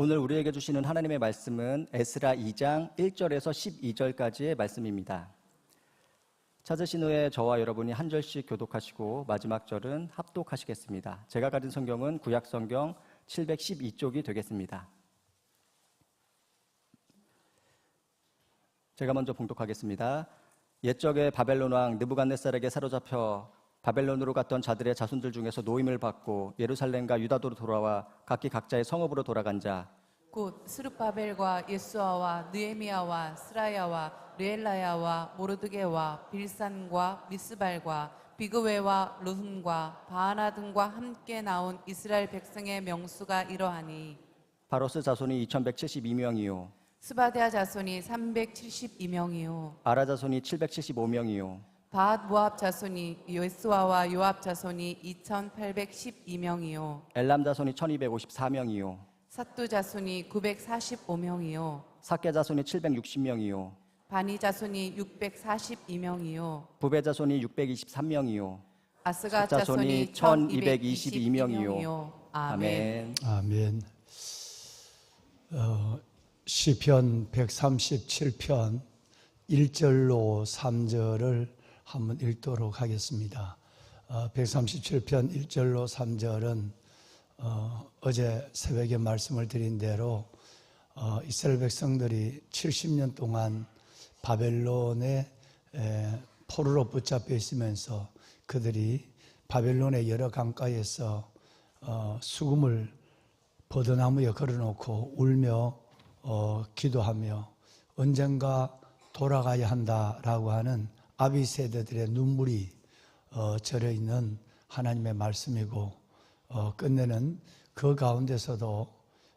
오늘 우리에게 주시는 하나님의 말씀은 에스라 2장 1절에서 12절까지의 말씀입니다. 찾으신 후에 저와 여러분이 한 절씩 교독하시고 마지막 절은 합독하시겠습니다. 제가 가진 성경은 구약 성경 712쪽이 되겠습니다. 제가 먼저 봉독하겠습니다. 옛적에 바벨론 왕 느부갓네살에게 사로잡혀 바벨론으로 갔던 자들의 자손들 중에서 노임을 받고 예루살렘과 유다도로 돌아와 각기 각자의 성읍으로 돌아간 자 곧 스룹바벨과 예수아와 느헤미야와 스라야와 르엘라야와 모르드게와 빌산과 미스발과 비그웨와 르훔과 바하나 등과 함께 나온 이스라엘 백성의 명수가 이러하니 바로스 자손이 2172명이요 스바데아 자손이 372명이요 아라 자손이 775명이요 바앗 모압 자손이 예수아와 요압 자손이 2812명이요 엘람 자손이 1254명이요 삿두 자손이 945명이요 삭게 자손이 760명이요 바니 자손이 642명이요 부베 자손이 623명이요 아스가 자손이 자손이 1222명이요 아멘. 아멘. 시편 137편 1절로 3절을 한번 읽도록 하겠습니다. 137편 1절로 3절은 어제 새벽에 말씀을 드린 대로 이스라엘 백성들이 70년 동안 바벨론의 포로로 붙잡혀 있으면서 그들이 바벨론의 여러 강가에서 수금을 버드나무에 걸어놓고 울며 기도하며 언젠가 돌아가야 한다라고 하는 아비 세대들의 눈물이 절여있는 하나님의 말씀이고 끝내는 그 가운데서도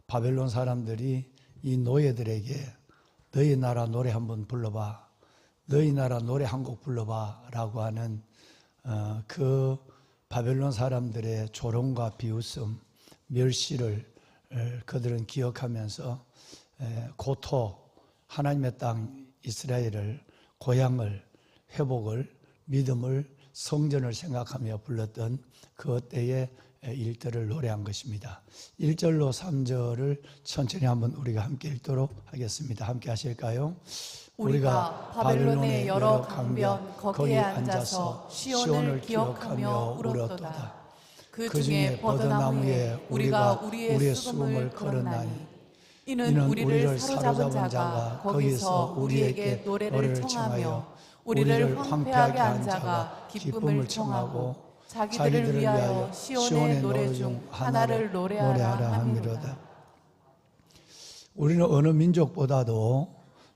바벨론 사람들이 이 노예들에게 너희 나라 노래 한번 불러봐, 너희 나라 노래 한 곡 불러봐 라고 하는 그 바벨론 사람들의 조롱과 비웃음, 멸시를 그들은 기억하면서 고토 하나님의 땅 이스라엘을 고향을 회복을 믿음을 성전을 생각하며 불렀던 그 때의 일들을 노래한 것입니다. 1절로 3절을 천천히 한번 우리가 함께 읽도록 하겠습니다. 함께 하실까요? 우리가 바벨론의 여러 강변 거기에 앉아서 시온을 기억하며 울었도다. 그 중에 버드나무에 우리가 우리의 수금을 걸었나니 이는 우리를 사로잡은 자가 거기서 우리에게 노래를 청하며 우리를 황폐하게 한 자가 기쁨을 청하고 자기들을 위하여 시온의 노래 중 하나를 노래하라 함이로다. 우리는 어느 민족보다도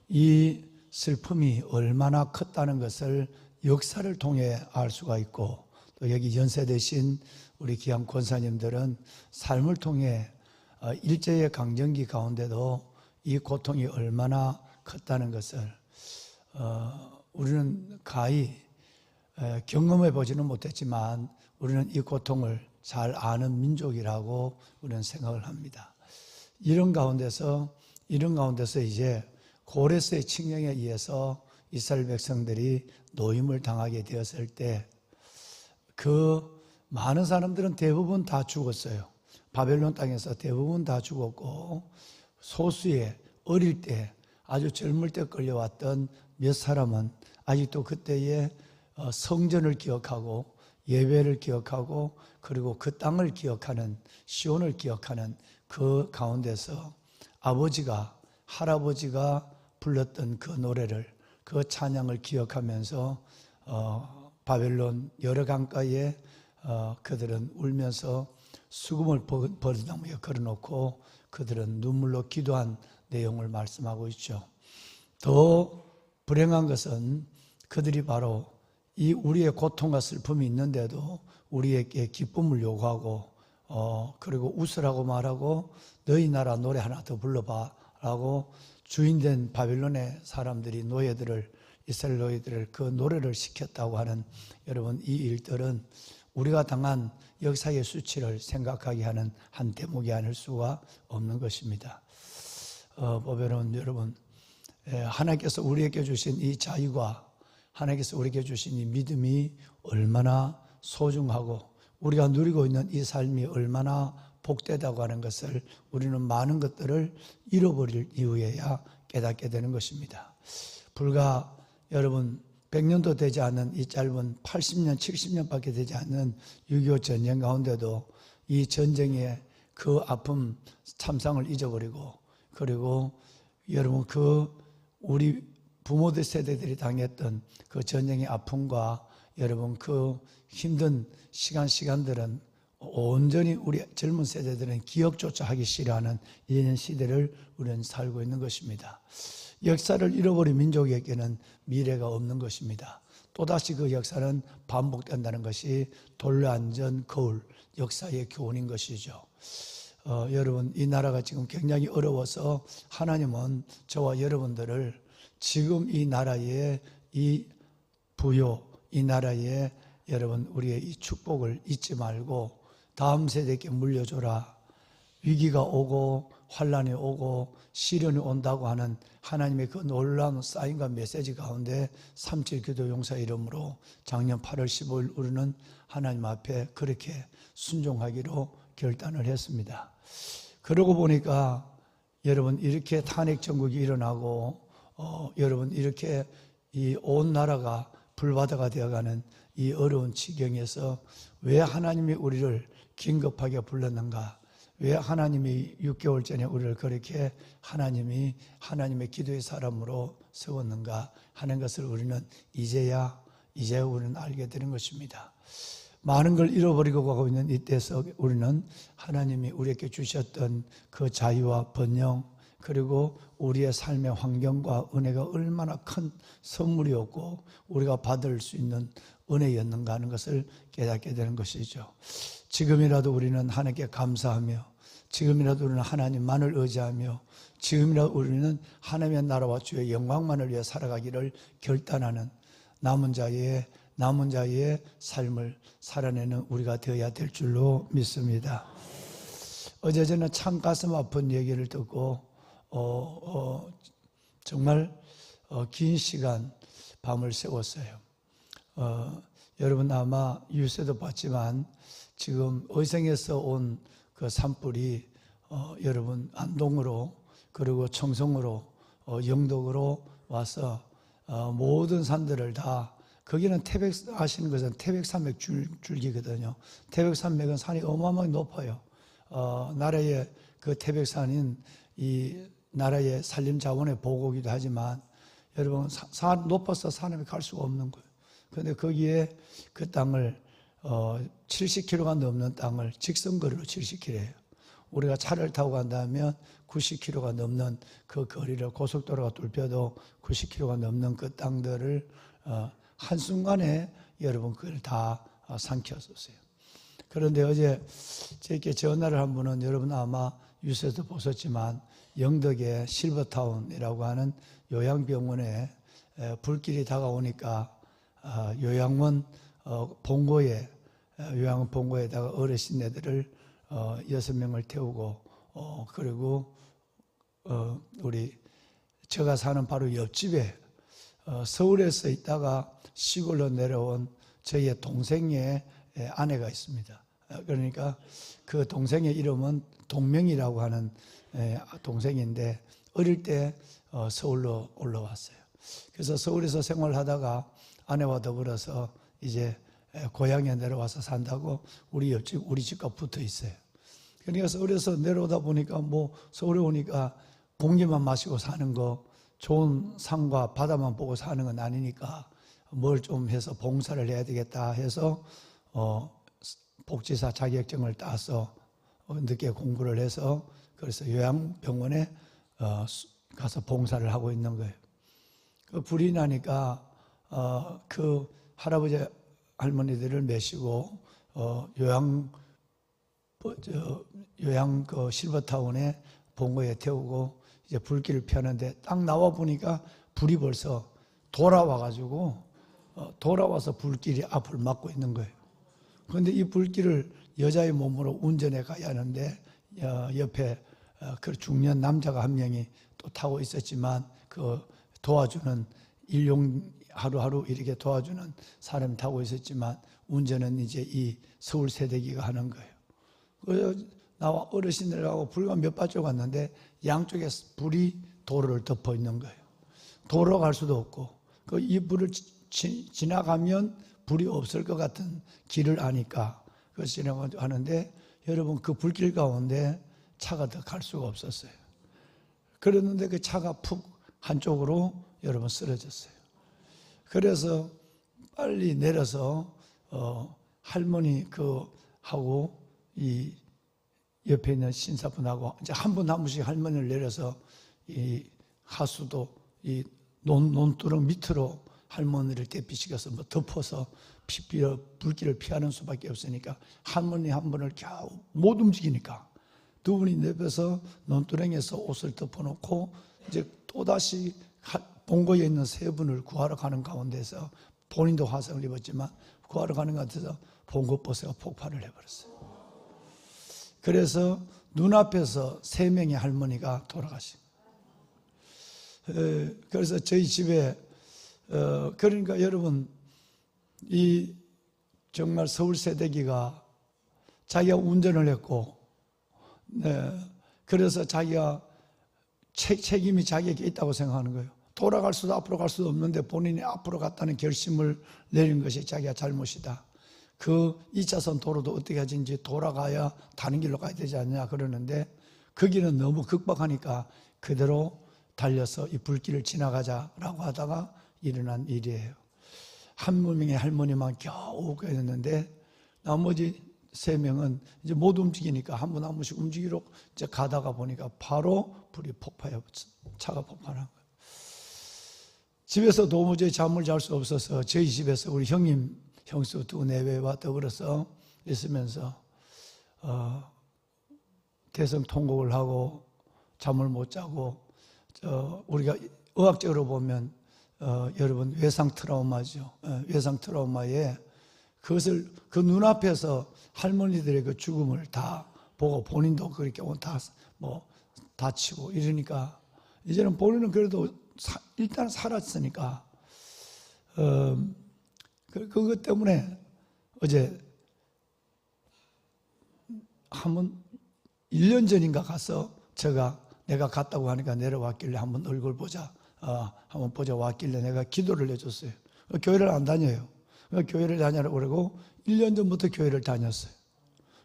이 슬픔이 얼마나 컸다는 것을 역사를 통해 알 수가 있고 또 여기 연세되신 우리 귀한 권사님들은 삶을 통해 일제의 강점기 가운데도 이 고통이 얼마나 컸다는 것을 우리는 가히 경험해 보지는 못했지만 우리는 이 고통을 잘 아는 민족이라고 우리는 생각을 합니다. 이런 가운데서 이제 고레스의 칙령에 의해서 이스라엘 백성들이 노임을 당하게 되었을 때 그 많은 사람들은 대부분 다 죽었어요. 바벨론 땅에서 대부분 다 죽었고 소수의 어릴 때 아주 젊을 때 끌려왔던 몇 사람은 아직도 그때의 성전을 기억하고 예배를 기억하고 그리고 그 땅을 기억하는 시온을 기억하는 그 가운데서 아버지가 할아버지가 불렀던 그 노래를 그 찬양을 기억하면서 바벨론 여러 강가에 그들은 울면서 수금을 버드나무에 걸어놓고 그들은 눈물로 기도한 내용을 말씀하고 있죠. 더 불행한 것은 그들이 바로 이 우리의 고통과 슬픔이 있는데도 우리에게 기쁨을 요구하고 그리고 웃으라고 말하고 너희 나라 노래 하나 더 불러봐 라고 주인된 바벨론의 사람들이 이스라엘 노예들을 그 노래를 시켰다고 하는 여러분 이 일들은 우리가 당한 역사의 수치를 생각하게 하는 한 대목이 아닐 수가 없는 것입니다. 보면 여러분 하나님께서 우리에게 주신 이 자유가 하나님께서 우리에게 주신 이 믿음이 얼마나 소중하고 우리가 누리고 있는 이 삶이 얼마나 복되다고 하는 것을 우리는 많은 것들을 잃어버릴 이후에야 깨닫게 되는 것입니다. 불과 여러분 100년도 되지 않은 이 짧은 80년, 70년밖에 되지 않는 6.25 전쟁 가운데도 이 전쟁의 그 아픔, 참상을 잊어버리고, 그리고 여러분 우리 부모들 세대들이 당했던 그 전쟁의 아픔과 여러분 그 힘든 시간들은 온전히 우리 젊은 세대들은 기억조차 하기 싫어하는 이런 시대를 우리는 살고 있는 것입니다. 역사를 잃어버린 민족에게는 미래가 없는 것입니다. 또다시 그 역사는 반복된다는 것이 돌려안전 거울, 역사의 교훈인 것이죠. 여러분, 이 나라가 지금 굉장히 어려워서 하나님은 저와 여러분들을 지금 이 나라의 이 부요, 이 나라의 여러분 우리의 이 축복을 잊지 말고 다음 세대에게 물려줘라. 위기가 오고 환란이 오고 시련이 온다고 하는 하나님의 그 놀라운 사인과 메시지 가운데 37 기도 용사 이름으로 작년 8월 15일 우리는 하나님 앞에 그렇게 순종하기로 결단을 했습니다. 그러고 보니까 여러분 이렇게 탄핵 정국이 일어나고 여러분 이렇게 이 온 나라가 불바다가 되어가는 이 어려운 지경에서 왜 하나님이 우리를 긴급하게 불렀는가? 왜 하나님이 6개월 전에 우리를 그렇게 하나님의 기도의 사람으로 세웠는가 하는 것을 우리는 이제 우리는 알게 되는 것입니다. 많은 걸 잃어버리고 가고 있는 이때에서 우리는 하나님이 우리에게 주셨던 그 자유와 번영, 그리고 우리의 삶의 환경과 은혜가 얼마나 큰 선물이었고 우리가 받을 수 있는 은혜였는가 하는 것을 깨닫게 되는 것이죠. 지금이라도 우리는 하나님께 감사하며, 지금이라도 우리는 하나님만을 의지하며, 지금이라도 우리는 하나님의 나라와 주의 영광만을 위해 살아가기를 결단하는 남은 자의 삶을 살아내는 우리가 되어야 될 줄로 믿습니다. 어제 저는 참 가슴 아픈 얘기를 듣고 정말 긴 시간 밤을 새웠어요. 여러분 아마 뉴스에도 봤지만 지금 의성에서 온 그 산불이 여러분 안동으로 그리고 청송으로 영덕으로 와서 모든 산들을 다, 거기는 아시는 것은 태백산맥 줄기거든요. 태백산맥은 산이 어마어마하게 높아요. 나라의 그 태백산인 이 나라의 산림 자원의 보고기도 하지만 여러분 산 높아서 산에 갈 수가 없는 거예요. 그런데 거기에 그 땅을 70km가 넘는 땅을 직선거리로 70km예요. 우리가 차를 타고 간다면 90km가 넘는 그 거리를 고속도로가 뚫혀도 90km가 넘는 그 땅들을 한순간에 여러분 그걸 다 삼켰었어요. 그런데 어제 제게 전화를 한 분은 여러분 아마 뉴스에도 보셨지만 영덕의 실버타운이라고 하는 요양병원에 불길이 다가오니까 요양원 본고에다가 어르신네들을 6명을 태우고 그리고 우리 제가 사는 바로 옆집에 서울에서 있다가 시골로 내려온 저희의 동생의 아내가 있습니다. 그러니까 그 동생의 이름은 동명이라고 하는 동생인데 어릴 때 서울로 올라왔어요. 그래서 서울에서 생활하다가 아내와 더불어서 이제 고향에 내려와서 산다고 우리 옆집 우리 집과 붙어 있어요. 그러니까 서울에서 내려오다 보니까 뭐 서울에 오니까 공기만 마시고 사는 거, 좋은 산과 바다만 보고 사는 건 아니니까 뭘 좀 해서 봉사를 해야 되겠다 해서 복지사 자격증을 따서 늦게 공부를 해서 그래서 요양병원에 가서 봉사를 하고 있는 거예요. 그 불이 나니까 그 할아버지 할머니들을 메시고 요양 그 실버타운에 본거에 태우고 이제 불길을 펴는데 딱 나와 보니까 불이 벌써 돌아와가지고 돌아와서 불길이 앞을 막고 있는 거예요. 그런데 이 불길을 여자의 몸으로 운전해 가야 하는데 옆에 그 중년 남자가 한 명이 또 타고 있었지만 그 도와주는 하루하루 이렇게 도와주는 사람이 타고 있었지만 운전은 이제 이 서울 세대기가 하는 거예요. 그래서 나와 어르신들하고 불과 몇 발짝 왔는데 양쪽에 불이 도로를 덮어 있는 거예요. 도로 갈 수도 없고 이 불을 지나가면 불이 없을 것 같은 길을 아니까 그 지나가는데 여러분 그 불길 가운데 차가 더 갈 수가 없었어요. 그랬는데 그 차가 푹 한쪽으로 여러분 쓰러졌어요. 그래서 빨리 내려서 할머니 하고 이 옆에 있는 신사분하고 이제 한 분 한 분씩 할머니를 내려서 이 하수도 이 논두렁 밑으로 할머니를 대피시켜서 뭐 덮어서 불길을 피하는 수밖에 없으니까 할머니 한 분을 겨우 못 움직이니까 두 분이 내려서 논두렁에서 옷을 덮어놓고 이제 또다시 본거에 있는 세 분을 구하러 가는 가운데서 본인도 화상을 입었지만 구하러 가는 것 같아서 봉고버스가 폭발을 해버렸어요. 그래서 눈앞에서 세 명의 할머니가 돌아가신 거예요. 그래서 저희 집에 그러니까 여러분 이 정말 서울 세대기가 자기가 운전을 했고 그래서 자기가 책임이 자기에게 있다고 생각하는 거예요. 돌아갈 수도 앞으로 갈 수도 없는데 본인이 앞으로 갔다는 결심을 내린 것이 자기가 잘못이다. 그 2차선 도로도 어떻게 하든지 돌아가야 다른 길로 가야 되지 않냐 그러는데 거기는 너무 극박하니까 그대로 달려서 이 불길을 지나가자라고 하다가 일어난 일이에요. 한 명의 할머니만 겨우 그랬는데 나머지 세 명은 이제 못 움직이니까 한 분 한 분씩 움직이러 이제 가다가 보니까 바로 불이 폭파해 차가 폭발한 거예요. 집에서 도무지 잠을 잘 수 없어서 저희 집에서 우리 형수 두 내외와 더불어서 있으면서 대성통곡을 하고 잠을 못 자고 우리가 의학적으로 보면 여러분 외상 트라우마죠. 외상 트라우마에 그것을 그 눈앞에서 할머니들의 그 죽음을 다 보고 본인도 그렇게 다 뭐 다치고 이러니까 이제는 본인은 그래도 일단 살았으니까 그것 때문에 어제 한번 1년 전인가 가서 내가 갔다고 하니까 내려왔길래 한번 얼굴 보자 한번 보자 왔길래 내가 기도를 해줬어요. 교회를 안 다녀요. 교회를 다니라고 그러고 1년 전부터 교회를 다녔어요.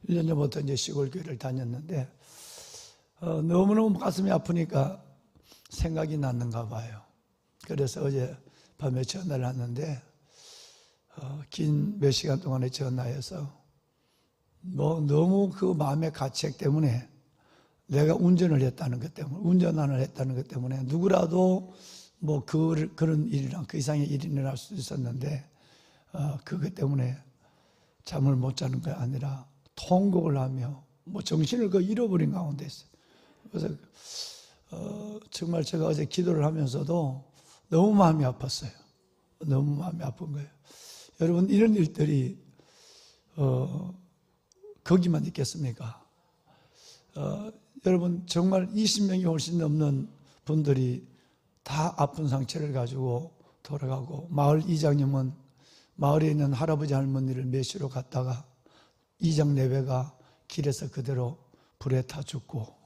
1년 전부터 이제 시골 교회를 다녔는데 너무너무 가슴이 아프니까 생각이 났는가 봐요. 그래서 어제 밤에 전화를 했는데 긴 몇 시간 동안에 전화해서 뭐 너무 그 마음의 가책 때문에 내가 운전을 했다는 것 때문에 운전을 했다는 것 때문에 누구라도 뭐 그런 일이랑 그 이상의 일이 일어날 수 있었는데 그것 때문에 잠을 못 자는 게 아니라 통곡을 하며 뭐 정신을 잃어버린 가운데 있어요. 그래서 정말 제가 어제 기도를 하면서도 너무 마음이 아팠어요. 너무 마음이 아픈 거예요. 여러분 이런 일들이 거기만 있겠습니까? 여러분 정말 20명이 훨씬 넘는 분들이 다 아픈 상처를 가지고 돌아가고 마을 이장님은 마을에 있는 할아버지 할머니를 매시러 갔다가 이장 내외가 길에서 그대로 불에 타 죽고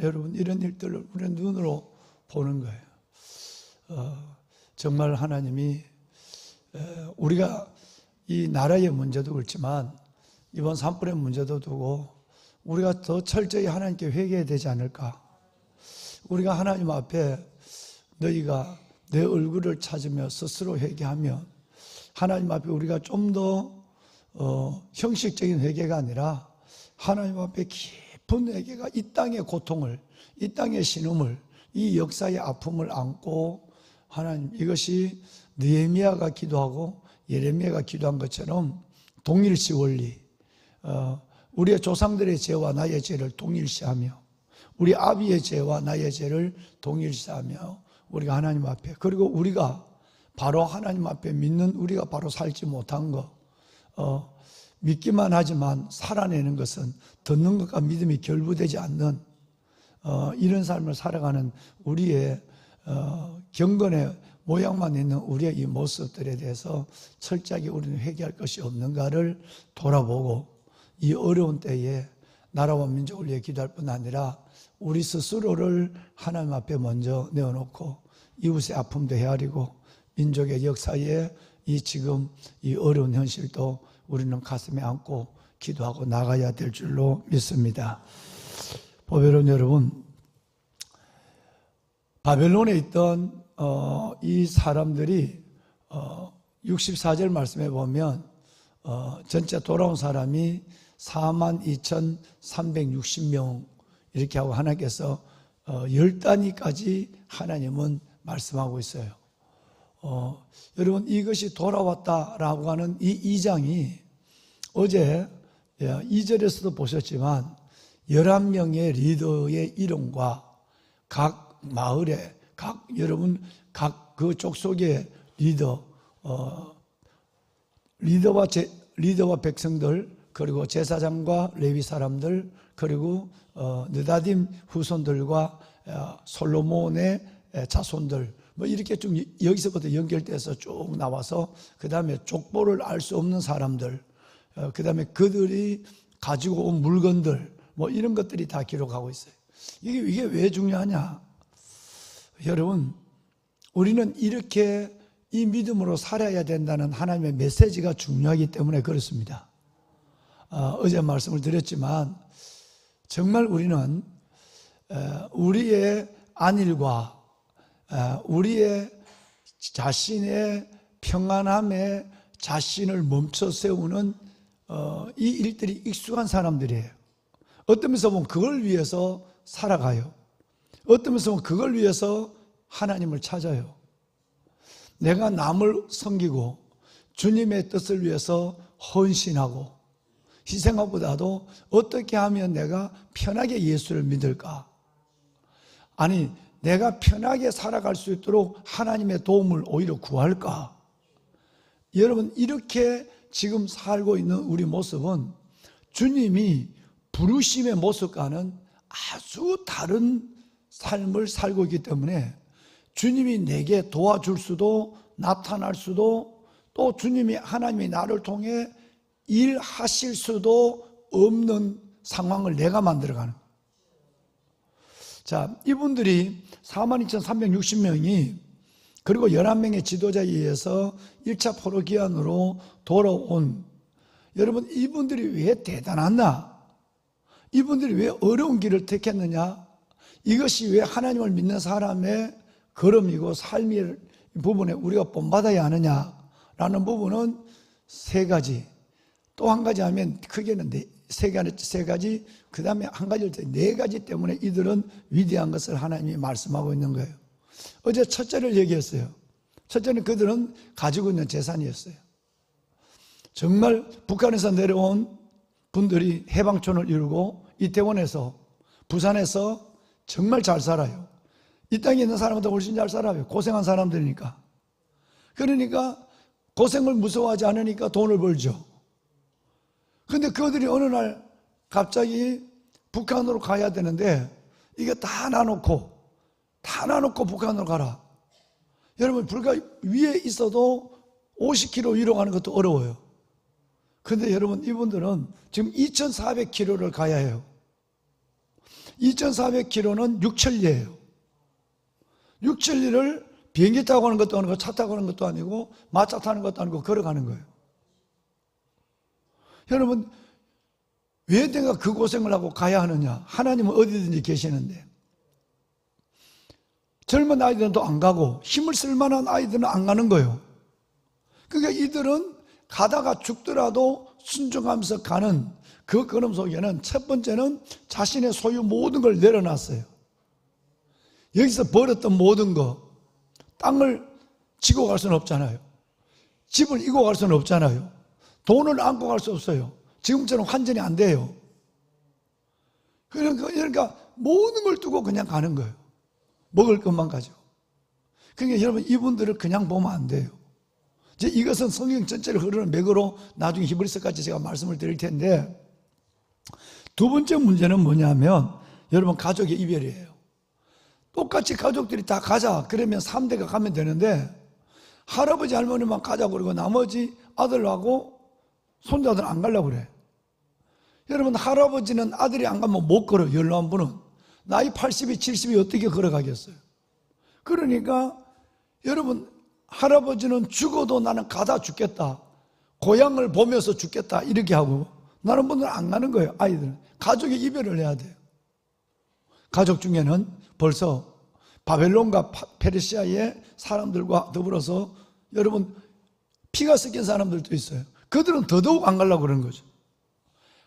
여러분 이런 일들을 우리 눈으로 보는 거예요. 정말 하나님이 우리가 이 나라의 문제도 그렇지만 이번 산불의 문제도 두고 우리가 더 철저히 하나님께 회개해야 되지 않을까. 우리가 하나님 앞에 너희가 내 얼굴을 찾으며 스스로 회개하면 하나님 앞에 우리가 좀 더 형식적인 회개가 아니라 하나님 앞에 깊은 회개가 이 땅의 고통을, 이 땅의 신음을, 이 역사의 아픔을 안고 하나님 이것이 느헤미야가 기도하고 예레미야가 기도한 것처럼 동일시 원리, 우리의 조상들의 죄와 나의 죄를 동일시하며 우리 아비의 죄와 나의 죄를 동일시하며 우리가 하나님 앞에 그리고 우리가 바로 하나님 앞에 믿는 우리가 바로 살지 못한 거 믿기만 하지만 살아내는 것은 듣는 것과 믿음이 결부되지 않는 이런 삶을 살아가는 우리의 경건의 모양만 있는 우리의 이 모습들에 대해서 철저하게 우리는 회개할 것이 없는가를 돌아보고 이 어려운 때에 나라와 민족을 위해 기도할 뿐 아니라 우리 스스로를 하나님 앞에 먼저 내어놓고 이웃의 아픔도 헤아리고 민족의 역사에 지금 이 어려운 현실도 우리는 가슴에 안고 기도하고 나가야 될 줄로 믿습니다. 보배로운 여러분, 바벨론에 있던 이 사람들이 64절 말씀에 보면 전체 돌아온 사람이 42,360명 이렇게 하고 하나님께서 10단위까지 하나님은 말씀하고 있어요. 여러분, 이것이 돌아왔다라고 하는 이 2장이 어제 2절에서도 보셨지만 11명의 리더의 이름과 각 마을에 여러분 각 그 족속의 리더와 백성들, 그리고 제사장과 레위 사람들, 그리고 느다딤 후손들과 솔로몬의 자손들, 뭐 이렇게 좀 여기서부터 연결돼서 쭉 나와서 그 다음에 족보를 알 수 없는 사람들, 그 다음에 그들이 가지고 온 물건들, 뭐 이런 것들이 다 기록하고 있어요. 이게 왜 중요하냐? 여러분, 우리는 이렇게 이 믿음으로 살아야 된다는 하나님의 메시지가 중요하기 때문에 그렇습니다. 어제 말씀을 드렸지만 정말 우리는 우리의 안일과 우리의 자신의 평안함에 자신을 멈춰 세우는 이 일들이 익숙한 사람들이에요. 어떤 면에서 보면 그걸 위해서 살아가요. 어떤 면에서 보면 그걸 위해서 하나님을 찾아요. 내가 남을 섬기고 주님의 뜻을 위해서 헌신하고 희생하보다도 어떻게 하면 내가 편하게 예수를 믿을까? 아니, 내가 편하게 살아갈 수 있도록 하나님의 도움을 오히려 구할까? 여러분, 이렇게 지금 살고 있는 우리 모습은 주님이 부르심의 모습과는 아주 다른 삶을 살고 있기 때문에 주님이 내게 도와줄 수도 나타날 수도 또 주님이 하나님이 나를 통해 일하실 수도 없는 상황을 내가 만들어가는 거예요. 자, 이분들이 42,360명이 그리고 11명의 지도자에 의해서 1차 포로기한으로 돌아온, 여러분, 이분들이 왜 대단하나? 이분들이 왜 어려운 길을 택했느냐? 이것이 왜 하나님을 믿는 사람의 걸음이고 삶의 부분에 우리가 본받아야 하느냐라는 부분은 세 가지, 또 한 가지 하면 크게는 세 가지, 그 다음에 한 가지를 네 가지 때문에 이들은 위대한 것을 하나님이 말씀하고 있는 거예요. 어제 첫째를 얘기했어요. 첫째는 그들은 가지고 있는 재산이었어요. 정말 북한에서 내려온 분들이 해방촌을 이루고 이태원에서, 부산에서 정말 잘 살아요. 이 땅에 있는 사람보다 훨씬 잘 살아요. 고생한 사람들이니까. 그러니까 고생을 무서워하지 않으니까 돈을 벌죠. 근데 그들이 어느 날 갑자기 북한으로 가야 되는데 이게 다 나눠놓고 북한으로 가라. 여러분, 불과 위에 있어도 50km 위로 가는 것도 어려워요. 근데 여러분, 이분들은 지금 2,400km를 가야 해요. 2,400km는 6천리예요. 6천리를 비행기 타고 가는 것도 아니고 차 타고 가는 것도 아니고 마차 타는 것도 아니고 걸어가는 거예요. 여러분, 왜 내가 그 고생을 하고 가야 하느냐? 하나님은 어디든지 계시는데 젊은 아이들은 또 안 가고 힘을 쓸 만한 아이들은 안 가는 거예요. 그러니까 이들은 가다가 죽더라도 순종하면서 가는 그 걸음 속에는 첫 번째는 자신의 소유 모든 걸 내려놨어요. 여기서 벌었던 모든 거, 땅을 지고 갈 수는 없잖아요. 집을 이고 갈 수는 없잖아요. 돈을 안고 갈 수 없어요. 지금처럼 환전이 안 돼요. 그러니까 모든 걸 두고 그냥 가는 거예요. 먹을 것만 가지고. 그러니까 여러분, 이분들을 그냥 보면 안 돼요. 이제 이것은 성경 전체를 흐르는 맥으로 나중에 히브리서까지 제가 말씀을 드릴 텐데, 두 번째 문제는 뭐냐면 여러분, 가족의 이별이에요. 똑같이 가족들이 다 가자 그러면 3대가 가면 되는데 할아버지 할머니만 가자고 그러고 나머지 아들하고 손자들 안 가려고 그래. 여러분, 할아버지는 아들이 안 가면 못 걸어요. 연로한 분은 나이 80이 70이 어떻게 걸어가겠어요? 그러니까 여러분, 할아버지는 죽어도 나는 가다 죽겠다, 고향을 보면서 죽겠다 이렇게 하고, 나는 분들은 안 가는 거예요. 아이들은 가족이 이별을 해야 돼요. 가족 중에는 벌써 바벨론과 페르시아의 사람들과 더불어서 여러분 피가 섞인 사람들도 있어요. 그들은 더더욱 안 가려고 그러는 거죠.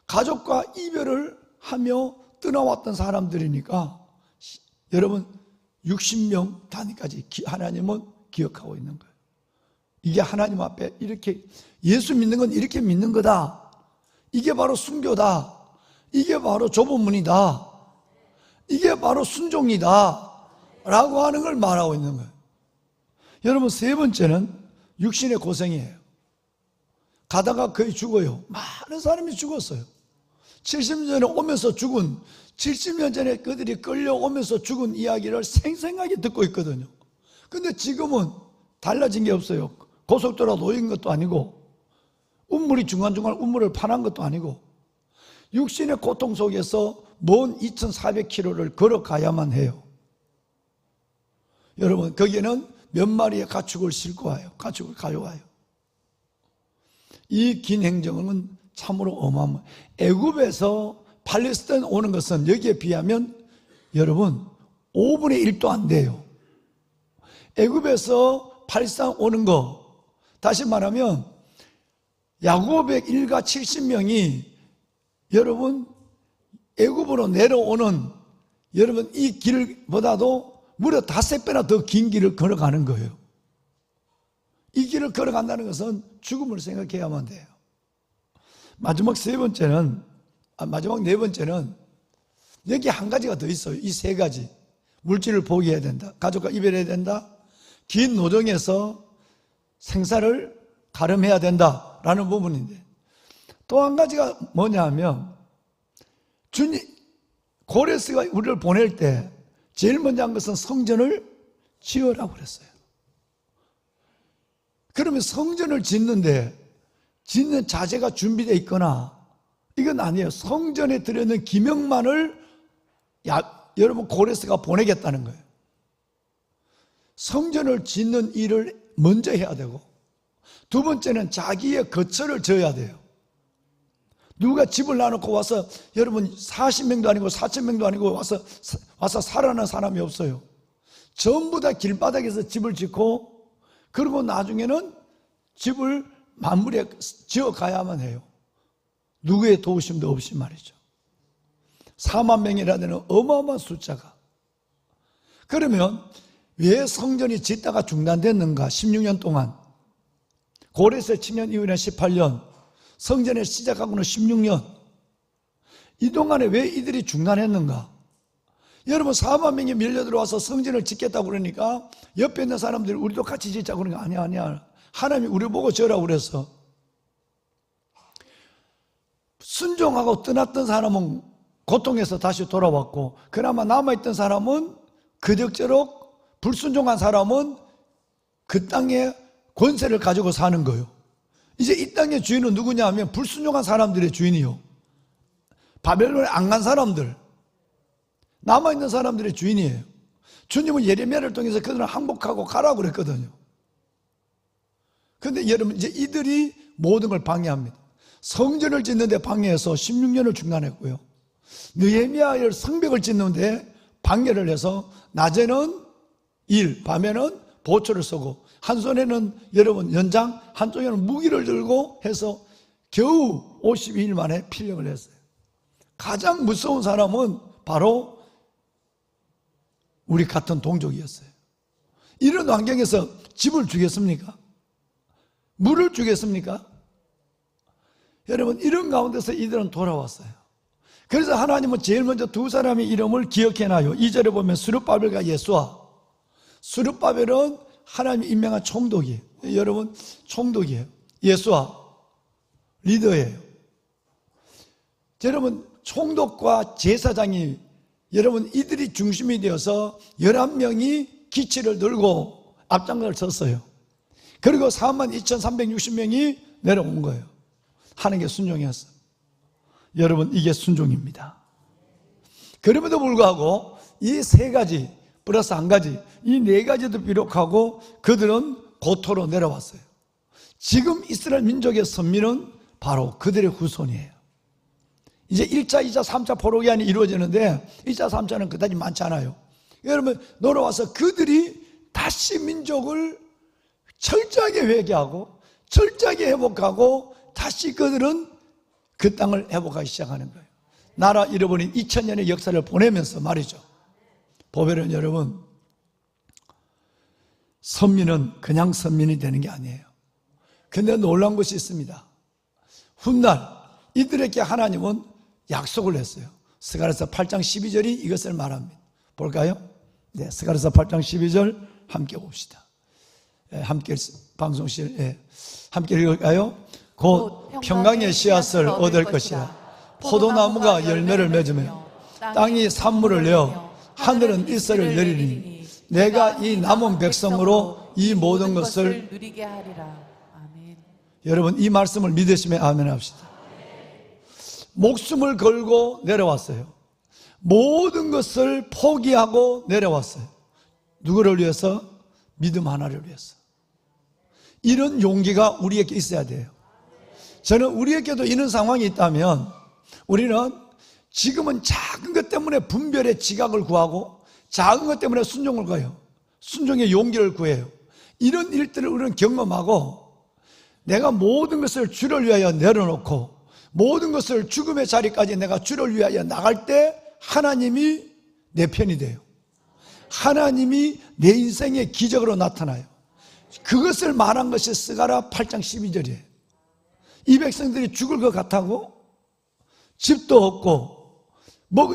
가족과 이별을 하며 떠나왔던 사람들이니까 여러분 60명 단위까지 하나님은 기억하고 있는 거예요. 이게 하나님 앞에 이렇게 예수 믿는 건 이렇게 믿는 거다. 이게 바로 순교다. 이게 바로 좁은 문이다. 이게 바로 순종이다 라고 하는 걸 말하고 있는 거예요. 여러분, 세 번째는 육신의 고생이에요. 가다가 거의 죽어요. 많은 사람이 죽었어요. 70년 전에 오면서 죽은, 70년 전에 그들이 끌려오면서 죽은 이야기를 생생하게 듣고 있거든요. 근데 지금은 달라진 게 없어요. 고속도로가 놓인 것도 아니고, 운물이 중간중간 운물을 파는 것도 아니고, 육신의 고통 속에서 먼 2400km를 걸어가야만 해요. 여러분, 거기에는 몇 마리의 가축을 싣고 와요. 가축을 가져와요. 이 긴 행정은 참으로 어마어마해요. 애굽에서 팔레스타인 오는 것은 여기에 비하면 여러분 5분의 1도 안 돼요. 애굽에서 팔레스타인 오는 거, 다시 말하면 야곱의 일가 70명이 여러분 애굽으로 내려오는 여러분 이 길보다도 무려 5배나 더 긴 길을 걸어가는 거예요. 이 길을 걸어간다는 것은 죽음을 생각해야만 돼요. 마지막 네 번째는 여기 한 가지가 더 있어요. 이 세 가지. 물질을 포기해야 된다. 가족과 이별해야 된다. 긴 노정에서 생사를 가름해야 된다라는 부분인데, 또 한 가지가 뭐냐 하면 고레스가 우리를 보낼 때 제일 먼저 한 것은 성전을 지으라고 그랬어요. 그러면 성전을 짓는데 짓는 자재가 준비되어 있거나 이건 아니에요. 성전에 들어있는 기명만을 여러분 고레스가 보내겠다는 거예요. 성전을 짓는 일을 먼저 해야 되고, 두 번째는 자기의 거처를 지어야 돼요. 누가 집을 놔놓고 와서 여러분 40명도 아니고 4,000명도 아니고 와서 살아나는 사람이 없어요. 전부 다 길바닥에서 집을 짓고, 그리고 나중에는 집을 마무리에 지어 가야만 해요. 누구의 도우심도 없이 말이죠. 4만 명이라는 어마어마한 숫자가. 그러면 왜 성전이 짓다가 중단됐는가? 16년 동안. 고레스 7년 이후에는 18년, 성전을 시작하고는 16년. 이 동안에 왜 이들이 중단했는가? 여러분 4만 명이 밀려들어와서 성전을 짓겠다고 그러니까 옆에 있는 사람들이 우리도 같이 짓자고 그러니까 아니야. 하나님이 우리 보고 지으라고 그랬어. 순종하고 떠났던 사람은 고통에서 다시 돌아왔고, 그나마 남아있던 사람은 그럭저럭, 불순종한 사람은 그 땅에 권세를 가지고 사는 거예요. 이제 이 땅의 주인은 누구냐 하면 불순종한 사람들의 주인이요, 바벨론에 안 간 사람들, 남아있는 사람들의 주인이에요. 주님은 예레미야를 통해서 그들은 항복하고 가라고 그랬거든요. 그런데 여러분, 이제 이들이 모든 걸 방해합니다. 성전을 짓는데 방해해서 16년을 중단했고요, 느헤미야의 성벽을 짓는데 방해를 해서 낮에는 일, 밤에는 보초를 쏘고, 한 손에는 여러분 연장, 한쪽에는 무기를 들고 해서 겨우 52일 만에 필령을 했어요. 가장 무서운 사람은 바로 우리 같은 동족이었어요. 이런 환경에서 집을 주겠습니까? 물을 주겠습니까? 여러분, 이런 가운데서 이들은 돌아왔어요. 그래서 하나님은 제일 먼저 두 사람의 이름을 기억해놔요. 2절에 보면 스룹바벨과 예수아. 스룹바벨은 하나님이 임명한 총독이에요. 여러분, 총독이에요. 예수아 리더예요. 여러분, 총독과 제사장이, 여러분 이들이 중심이 되어서 11명이 기치를 들고 앞장을 섰어요. 그리고 42,360명이 내려온 거예요. 하는 게 순종이었어요. 여러분, 이게 순종입니다. 그럼에도 불구하고 이 세 가지 플러스 한 가지, 이 네 가지도 비록하고 그들은 고토로 내려왔어요. 지금 이스라엘 민족의 선민은 바로 그들의 후손이에요. 이제 1차, 2차, 3차 포로기한이 이루어지는데 1차, 3차는 그다지 많지 않아요. 여러분, 놀아와서 그들이 다시 민족을 철저하게 회개하고 철저하게 회복하고 다시 그들은 그 땅을 회복하기 시작하는 거예요. 나라 잃어버린 2000년의 역사를 보내면서 말이죠. 보배는 여러분, 선민은 그냥 선민이 되는 게 아니에요. 근데 놀라운 것이 있습니다. 훗날 이들에게 하나님은 약속을 했어요. 스가랴서 8장 12절이 이것을 말합니다. 볼까요? 네, 스가랴서 8장 12절 함께 봅시다. 함께 방송실 함께 읽을까요? 곧 평강의 씨앗을 얻을 것이라. 포도나무가 열매를 맺으며 땅이 산물을 내어 하늘은 이슬을 내리니 내가 이 남은 백성으로 이 모든 것을 누리게 하리라. 아멘. 여러분, 이 말씀을 믿으시면 아멘 합시다. 목숨을 걸고 내려왔어요. 모든 것을 포기하고 내려왔어요. 누구를 위해서? 믿음 하나를 위해서. 이런 용기가 우리에게 있어야 돼요. 저는 우리에게도 이런 상황이 있다면 우리는 지금은 작은 것 때문에 분별의 지각을 구하고 작은 것 때문에 순종을 가요. 순종의 용기를 구해요. 이런 일들을 우리는 경험하고 내가 모든 것을 주를 위하여 내려놓고 모든 것을 죽음의 자리까지 내가 주를 위하여 나갈 때 하나님이 내 편이 돼요. 하나님이 내 인생의 기적으로 나타나요. 그것을 말한 것이 스가랴 8장 12절이에요. 이 백성들이 죽을 것 같다고 집도 없고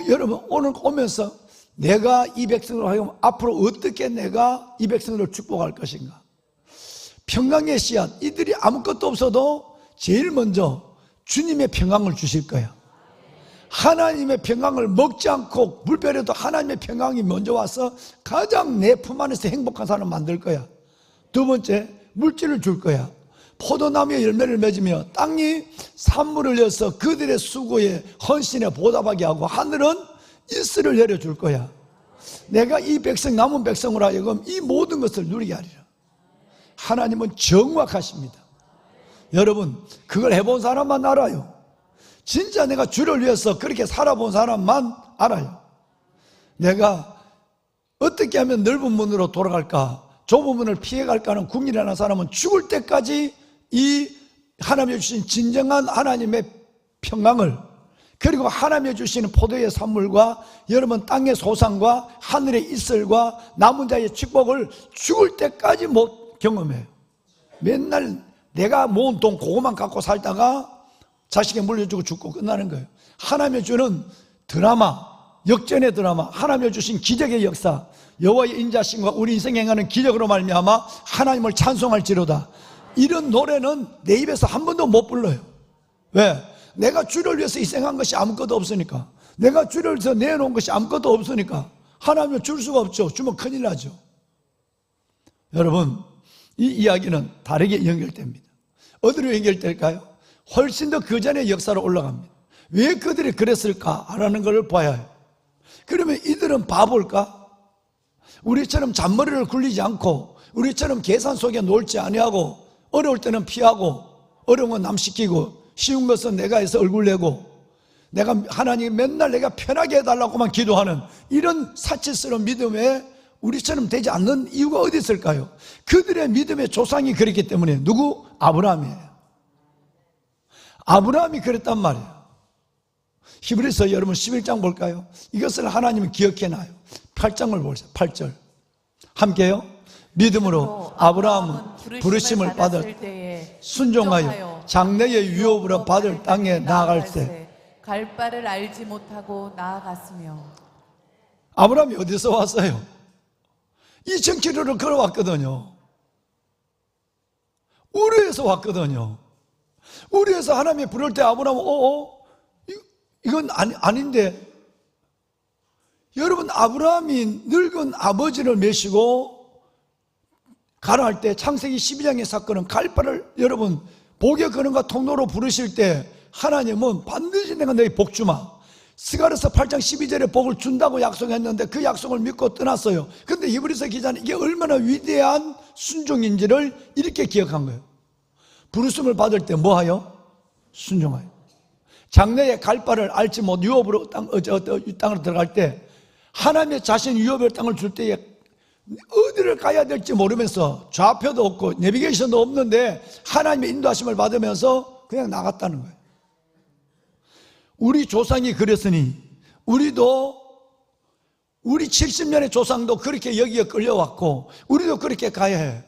여러분 오늘 오면서 내가 이 백성을 하여금 앞으로 어떻게 내가 이 백성을 축복할 것인가. 평강의 씨앗, 이들이 아무것도 없어도 제일 먼저 주님의 평강을 주실 거야. 하나님의 평강을 먹지 않고 물별에도 하나님의 평강이 먼저 와서 가장 내 품 안에서 행복한 사람 만들 거야. 두 번째, 물질을 줄 거야. 포도나무의 열매를 맺으며 땅이 산물을 내어서 그들의 수고에 헌신에 보답하게 하고 하늘은 이슬을 내려줄 거야. 내가 이 백성, 남은 백성으로 하여금 이 모든 것을 누리게 하리라. 하나님은 정확하십니다. 여러분, 그걸 해본 사람만 알아요. 진짜 내가 주를 위해서 그렇게 살아본 사람만 알아요. 내가 어떻게 하면 넓은 문으로 돌아갈까, 좁은 문을 피해갈까 하는 궁리라는 사람은 죽을 때까지 이 하나님이 주신 진정한 하나님의 평강을, 그리고 하나님이 주시는 포도의 산물과 여러분 땅의 소산과 하늘의 이슬과 남은 자의 축복을 죽을 때까지 못 경험해요. 맨날 내가 모은 돈 그거만 갖고 살다가 자식에 물려주고 죽고 끝나는 거예요. 하나님이 주는 드라마, 역전의 드라마, 하나님이 주신 기적의 역사, 여호와의 인자심과 우리 인생에 행하는 기적으로 말미암아 하나님을 찬송할지로다. 이런 노래는 내 입에서 한 번도 못 불러요. 왜? 내가 주를 위해서 희생한 것이 아무것도 없으니까. 내가 주를 위해서 내놓은 것이 아무것도 없으니까. 하나님은 줄 수가 없죠. 주면 큰일 나죠. 여러분, 이 이야기는 다르게 연결됩니다. 어디로 연결될까요? 훨씬 더 그 전의 역사로 올라갑니다. 왜 그들이 그랬을까라는 걸 봐야 해요. 그러면 이들은 바볼까? 우리처럼 잔머리를 굴리지 않고 우리처럼 계산 속에 놀지 아니하고 어려울 때는 피하고 어려운 건 남 시키고 쉬운 것은 내가 해서 얼굴 내고 내가 하나님 맨날 내가 편하게 해달라고만 기도하는 이런 사치스러운 믿음에 우리처럼 되지 않는 이유가 어디 있을까요? 그들의 믿음의 조상이 그랬기 때문에. 누구? 아브라함이에요. 아브라함이 그랬단 말이에요. 히브리서 여러분 11장 볼까요? 이것을 하나님은 기억해놔요. 8장을 보세요. 8절 함께요. 믿음으로 아브라함은 부르심을 받을 때에 순종하여 장래의 유업으로 받을 땅에 나아갈 때 갈 바를 알지 못하고 나아갔으며. 아브라함이 어디서 왔어요? 2000km를 걸어왔거든요. 우르에서 왔거든요. 우르에서 하나님이 부를 때 아브라함은 이건 아닌데. 여러분, 아브라함이 늙은 아버지를 메시고 가라 할 때 창세기 12장의 사건은 갈 바를 여러분 복의 근원과 통로로 부르실 때 하나님은 반드시 내가 너희 복 주마. 스가랴서 8장 12절에 복을 준다고 약속했는데 그 약속을 믿고 떠났어요. 근데 히브리서 기자는 이게 얼마나 위대한 순종인지를 이렇게 기억한 거예요. 부르심을 받을 때 뭐하여? 순종하여. 장래에 갈 바를 알지 못 유업으로 땅으로 들어갈 때 하나님의 자신 유업의 땅을 줄 때에 어디를 가야 될지 모르면서 좌표도 없고 내비게이션도 없는데 하나님의 인도하심을 받으면서 그냥 나갔다는 거예요. 우리 조상이 그랬으니 우리도 우리 70년의 조상도 그렇게 여기에 끌려왔고 우리도 그렇게 가야 해.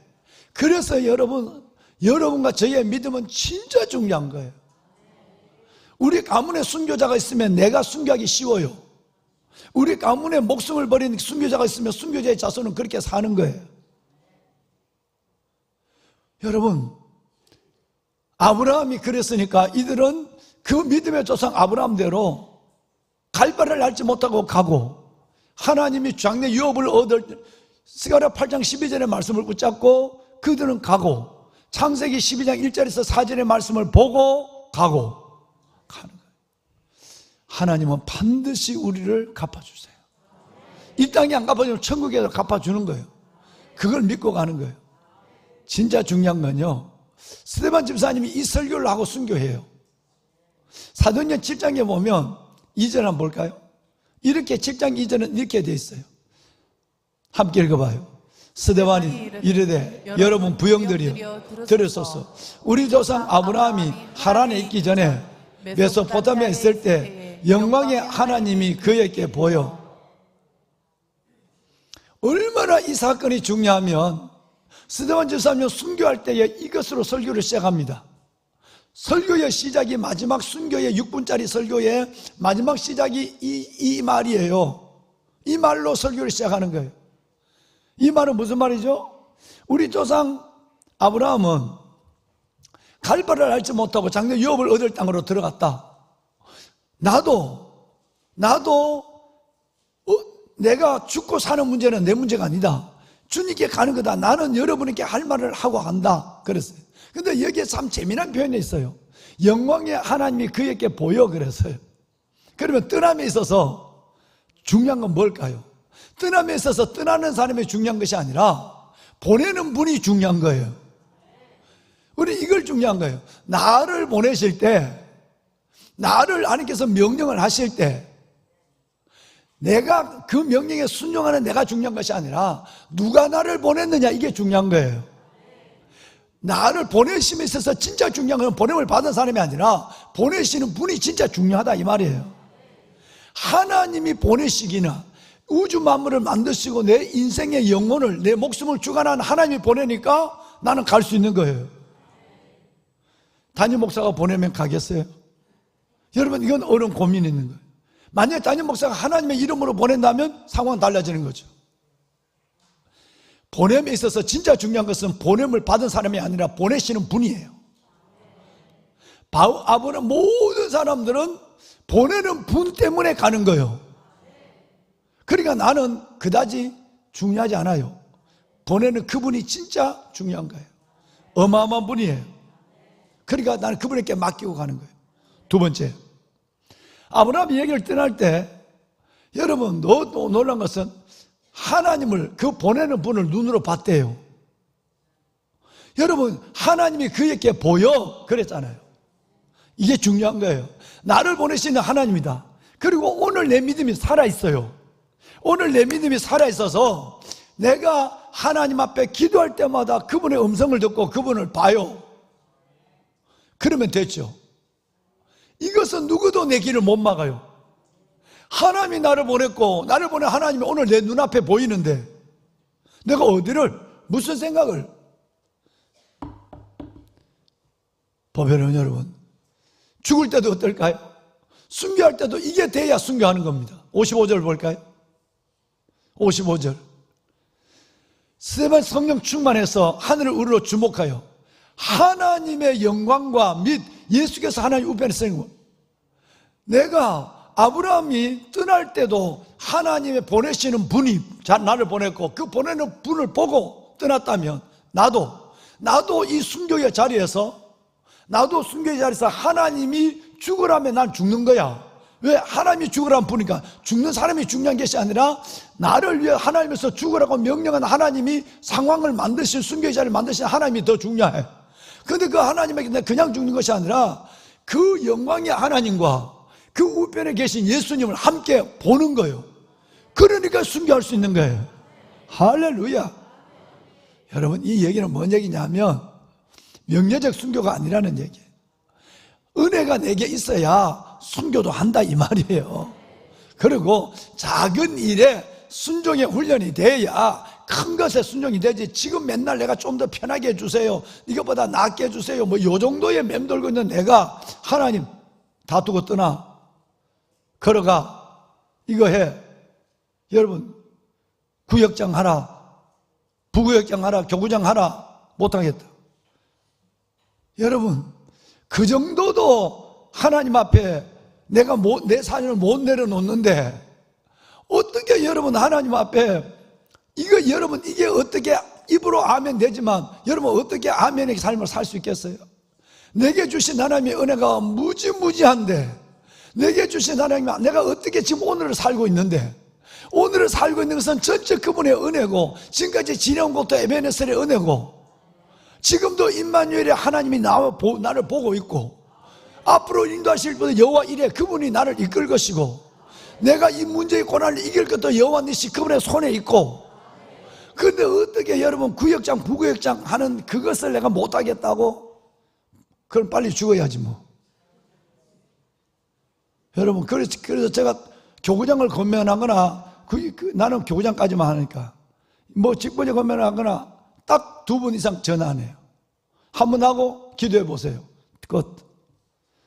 그래서 여러분과 저의 믿음은 진짜 중요한 거예요. 우리 가문에 순교자가 있으면 내가 순교하기 쉬워요. 우리 가문에 목숨을 버린 순교자가 있으면 순교자의 자손은 그렇게 사는 거예요. 여러분, 아브라함이 그랬으니까 이들은 그 믿음의 조상 아브라함대로 갈 바를 알지 못하고 가고 하나님이 장래 유업을 얻을 스가랴 8장 12절의 말씀을 붙잡고 그들은 가고 창세기 12장 1절에서 4절의 말씀을 보고 가고 가는 거예요. 하나님은 반드시 우리를 갚아주세요. 이 땅이 안 갚아주면 천국에서 갚아주는 거예요. 그걸 믿고 가는 거예요. 진짜 중요한 건요, 스데반 집사님이 이 설교를 하고 순교해요. 사도행전 7장에 보면 2절 한번 볼까요? 이렇게 7장 2절은 이렇게 되어 있어요. 함께 읽어봐요. 스데반이 이르되 여러분 부형들이여 들으소서. 우리 조상 아브라함이 하란에 있기 전에 메소포타미아에 있을 때 영광의 하나님이 그에게 보여. 얼마나 이 사건이 중요하면 스데반 집사님이 순교할 때에 이것으로 설교를 시작합니다. 설교의 시작이 마지막 순교의 6분짜리 설교의 마지막 시작이 이 말이에요. 이 말로 설교를 시작하는 거예요. 이 말은 무슨 말이죠? 우리 조상 아브라함은 갈 바를 알지 못하고 장래 유업을 얻을 땅으로 들어갔다. 나도 내가 죽고 사는 문제는 내 문제가 아니다. 주님께 가는 거다. 나는 여러분에게 할 말을 하고 간다. 그랬어요. 근데 여기에 참 재미난 표현이 있어요. 영광의 하나님이 그에게 보여 그랬어요. 그러면 떠남에 있어서 중요한 건 뭘까요? 떠남에 있어서 떠나는 사람이 중요한 것이 아니라 보내는 분이 중요한 거예요. 우리 이걸 중요한 거예요. 나를 보내실 때, 나를 하나님께서 명령을 하실 때 내가 그 명령에 순종하는 내가 중요한 것이 아니라 누가 나를 보냈느냐, 이게 중요한 거예요. 나를 보내심에 있어서 진짜 중요한 건 보냄을 받은 사람이 아니라 보내시는 분이 진짜 중요하다, 이 말이에요. 하나님이 보내시기나 우주 만물을 만드시고 내 인생의 영혼을, 내 목숨을 주관한 하나님이 보내니까 나는 갈 수 있는 거예요. 담임 목사가 보내면 가겠어요? 여러분, 이건 어려운 고민이 있는 거예요. 만약에 담임 목사가 하나님의 이름으로 보낸다면 상황은 달라지는 거죠. 보냄에 있어서 진짜 중요한 것은 보냄을 받은 사람이 아니라 보내시는 분이에요. 아브라함 모든 사람들은 보내는 분 때문에 가는 거예요. 그러니까 나는 그다지 중요하지 않아요. 보내는 그분이 진짜 중요한 거예요. 어마어마한 분이에요. 그러니까 나는 그분에게 맡기고 가는 거예요. 두 번째, 아브라함이 여기를 떠날 때 여러분 또 놀란 것은 하나님을, 그 보내는 분을 눈으로 봤대요. 여러분, 하나님이 그에게 보여 그랬잖아요. 이게 중요한 거예요. 나를 보내시는 하나님이다. 그리고 오늘 내 믿음이 살아있어요. 오늘 내 믿음이 살아있어서 내가 하나님 앞에 기도할 때마다 그분의 음성을 듣고 그분을 봐요. 그러면 됐죠. 이것은 누구도 내 길을 못 막아요. 하나님이 나를 보냈고 나를 보낸 하나님이 오늘 내 눈앞에 보이는데 내가 어디를, 무슨 생각을. 보배는 여러분, 죽을 때도 어떨까요? 순교할 때도 이게 돼야 순교하는 겁니다. 55절 볼까요? 55절. 스데반 성령 충만해서 하늘을 우러러 주목하여 하나님의 영광과 및 예수께서 하나님 우편에 쓰는 것. 내가 아브라함이 떠날 때도 하나님의 보내시는 분이 나를 보냈고 그 보내는 분을 보고 떠났다면 나도 이 순교의 자리에서 하나님이 죽으라면 난 죽는 거야. 왜? 하나님이 죽으라면 부니까 죽는 사람이 중요한 것이 아니라 나를 위해 하나님에서 죽으라고 명령한 하나님이 상황을 만드신 순교의 자리를 만드신 하나님이 더 중요해. 그런데 그 하나님에게 내가 그냥 죽는 것이 아니라 그 영광의 하나님과 그 우편에 계신 예수님을 함께 보는 거예요. 그러니까 순교할 수 있는 거예요. 할렐루야. 여러분, 이 얘기는 뭔 얘기냐면 명예적 순교가 아니라는 얘기예요. 은혜가 내게 있어야 순교도 한다 이 말이에요. 그리고 작은 일에 순종의 훈련이 돼야 큰 것에 순종이 되지. 지금 맨날 내가 좀 더 편하게 해주세요, 이것보다 낫게 해주세요, 뭐 요 정도에 맴돌고 있는 내가 하나님 다투고 떠나, 걸어가, 이거 해. 여러분, 구역장 하라, 부구역장 하라, 교구장 하라, 못하겠다. 여러분, 그 정도도 하나님 앞에 내가 내 사연을 못 내려놓는데 어떻게 여러분 하나님 앞에 이거 여러분 이게 어떻게 입으로 아멘 되지만 여러분 어떻게 아멘의 삶을 살 수 있겠어요? 내게 주신 하나님의 은혜가 무지무지한데, 내게 주신 하나님, 내가 어떻게 지금 오늘을 살고 있는데, 오늘을 살고 있는 것은 전체 그분의 은혜고 지금까지 지내온 것도 에베네셀의 은혜고 지금도 임마누엘의 하나님이 나를 보고 있고 앞으로 인도하실 분은 여호와 이레, 그분이 나를 이끌 것이고 내가 이 문제의 고난을 이길 것도 여호와 니시, 그분의 손에 있고. 그런데 어떻게 여러분 구역장 부구역장 하는 그것을 내가 못하겠다고? 그럼 빨리 죽어야지 뭐. 여러분, 그래서 제가 교구장을 건면하거나 나는 교구장까지만 하니까 뭐 직분에 건면하거나 딱 2번 이상 전화 안 해요. 한 번 하고 기도해 보세요. 끝.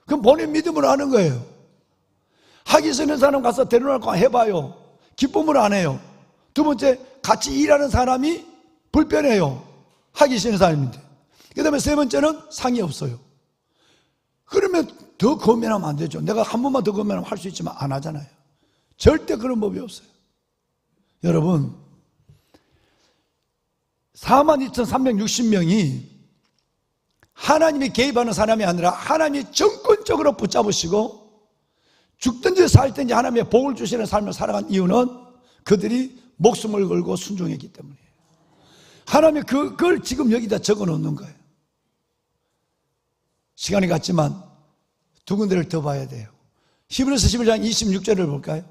그럼 본인 믿음으로 하는 거예요. 하기 싫은 사람 가서 데려놓고 해봐요. 기쁨을 안 해요. 두 번째, 같이 일하는 사람이 불편해요. 하기 싫은 사람인데. 그 다음에 세 번째는 상이 없어요. 그러면 더 건면하면 안 되죠. 내가 한 번만 더 건면하면 할 수 있지만 안 하잖아요. 절대 그런 법이 없어요. 여러분, 42,360명이 하나님이 개입하는 사람이 아니라 하나님이 정권적으로 붙잡으시고 죽든지 살든지 하나님의 복을 주시는 삶을 살아간 이유는 그들이 목숨을 걸고 순종했기 때문이에요. 하나님이 그걸 지금 여기다 적어 놓는 거예요. 시간이 갔지만 두 군데를 더 봐야 돼요. 히브리서 11장 26절을 볼까요?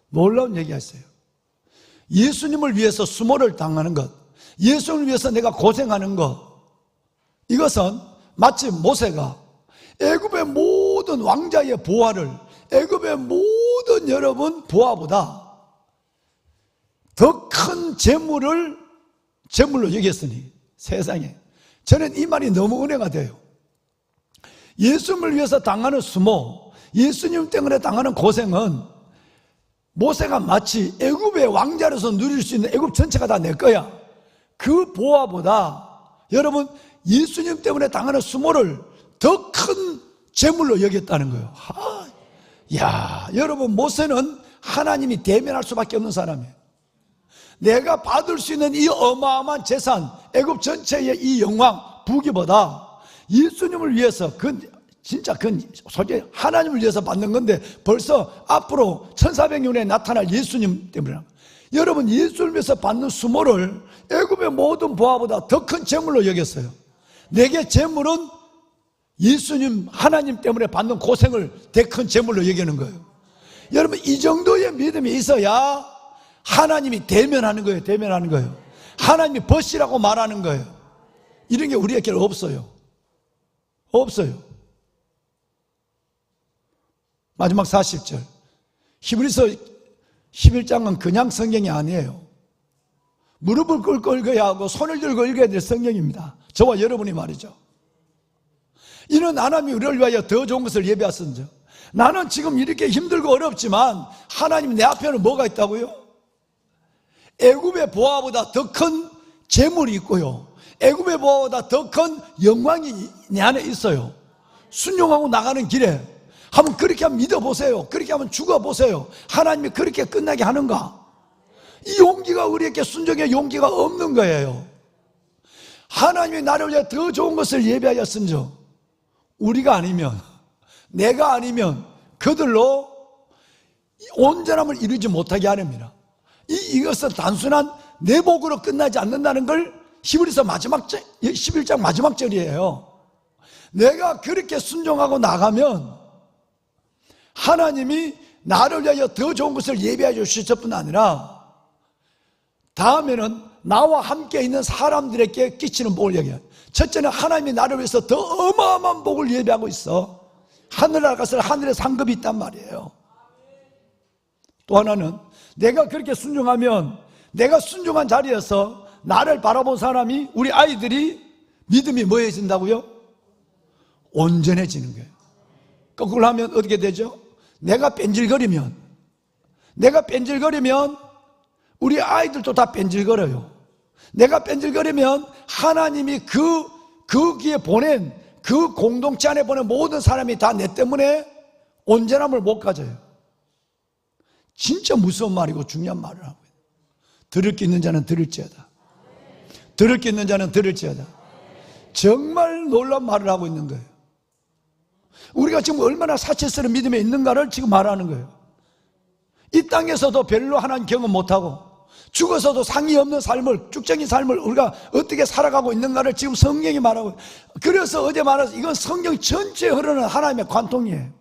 놀라운 얘기 하세요. 예수님을 위해서 수모를 당하는 것, 예수님을 위해서 내가 고생하는 것, 이것은 마치 모세가 애굽의 모든 왕자의 보화를, 애굽의 모든 여러분 보화보다 더 큰 재물로 여겼으니 세상에. 저는 이 말이 너무 은혜가 돼요. 예수님을 위해서 당하는 수모, 예수님 때문에 당하는 고생은 모세가 마치 애굽의 왕자로서 누릴 수 있는 애굽 전체가 다 내 거야. 그 보화보다 여러분 예수님 때문에 당하는 수모를 더 큰 재물로 여겼다는 거예요. 야, 여러분, 모세는 하나님이 대면할 수밖에 없는 사람이에요. 내가 받을 수 있는 이 어마어마한 재산, 애굽 전체의 이 영광, 부귀보다 예수님을 위해서, 진짜 솔직히 하나님을 위해서 받는 건데 벌써 앞으로 1400년에 나타날 예수님 때문에. 여러분, 예수를 위해서 받는 수모를 애굽의 모든 보화보다 더 큰 재물로 여겼어요. 내게 재물은 예수님, 하나님 때문에 받는 고생을 더 큰 재물로 여기는 거예요. 여러분, 이 정도의 믿음이 있어야 하나님이 대면하는 거예요. 대면하는 거예요. 하나님이 벗이라고 말하는 거예요. 이런 게 우리에게 없어요. 없어요. 마지막 40절. 히브리서 11장은 그냥 성경이 아니에요. 무릎을 꿇고 읽어야 하고 손을 들고 읽어야 될 성경입니다. 저와 여러분이 말이죠. 이는 하나님이 우리를 위하여 더 좋은 것을 예비하셨죠. 나는 지금 이렇게 힘들고 어렵지만 하나님 내 앞에는 뭐가 있다고요? 애굽의 보화보다 더 큰 재물이 있고요, 애굽의 보화보다 더 큰 영광이 내 안에 있어요. 순종하고 나가는 길에 한번 그렇게 한번 믿어보세요. 그렇게 한번 죽어보세요. 하나님이 그렇게 끝나게 하는가? 이 용기가 우리에게, 순종의 용기가 없는 거예요. 하나님이 나를 위해 더 좋은 것을 예비하였은즉 우리가 아니면 내가 아니면 그들로 온전함을 이루지 못하게 하렵니다. 이것은 단순한 내복으로 끝나지 않는다는 걸 히브리서 마지막 11장 마지막 절이에요. 내가 그렇게 순종하고 나가면 하나님이 나를 위하여 더 좋은 것을 예비해 주실 뿐 아니라 다음에는 나와 함께 있는 사람들에게 끼치는 복을 얘기해요. 첫째는 하나님이 나를 위해서 더 어마어마한 복을 예비하고 있어. 하늘 나가서 하늘에 상급이 있단 말이에요. 또 하나는 내가 그렇게 순종하면 내가 순종한 자리에서 나를 바라본 사람이, 우리 아이들이 믿음이 뭐해진다고요? 온전해지는 거예요. 그걸 하면 어떻게 되죠? 내가 뺀질거리면 우리 아이들도 다 뺀질거려요. 내가 뺀질거리면 하나님이 거기에 보낸, 그 공동체 안에 보낸 모든 사람이 다 내 때문에 온전함을 못 가져요. 진짜 무서운 말이고 중요한 말을 하고 있어요. 들을 게 있는 자는 들을지어다. 들을 게 있는 자는 들을지어다. 정말 놀라운 말을 하고 있는 거예요. 우리가 지금 얼마나 사치스러운 믿음에 있는가를 지금 말하는 거예요. 이 땅에서도 별로 하나님 경험 못하고 죽어서도 상이 없는 삶을, 쭉정이 삶을 우리가 어떻게 살아가고 있는가를 지금 성경이 말하고 있어요. 그래서 어제 말해서 이건 성경 전체에 흐르는 하나님의 관통이에요.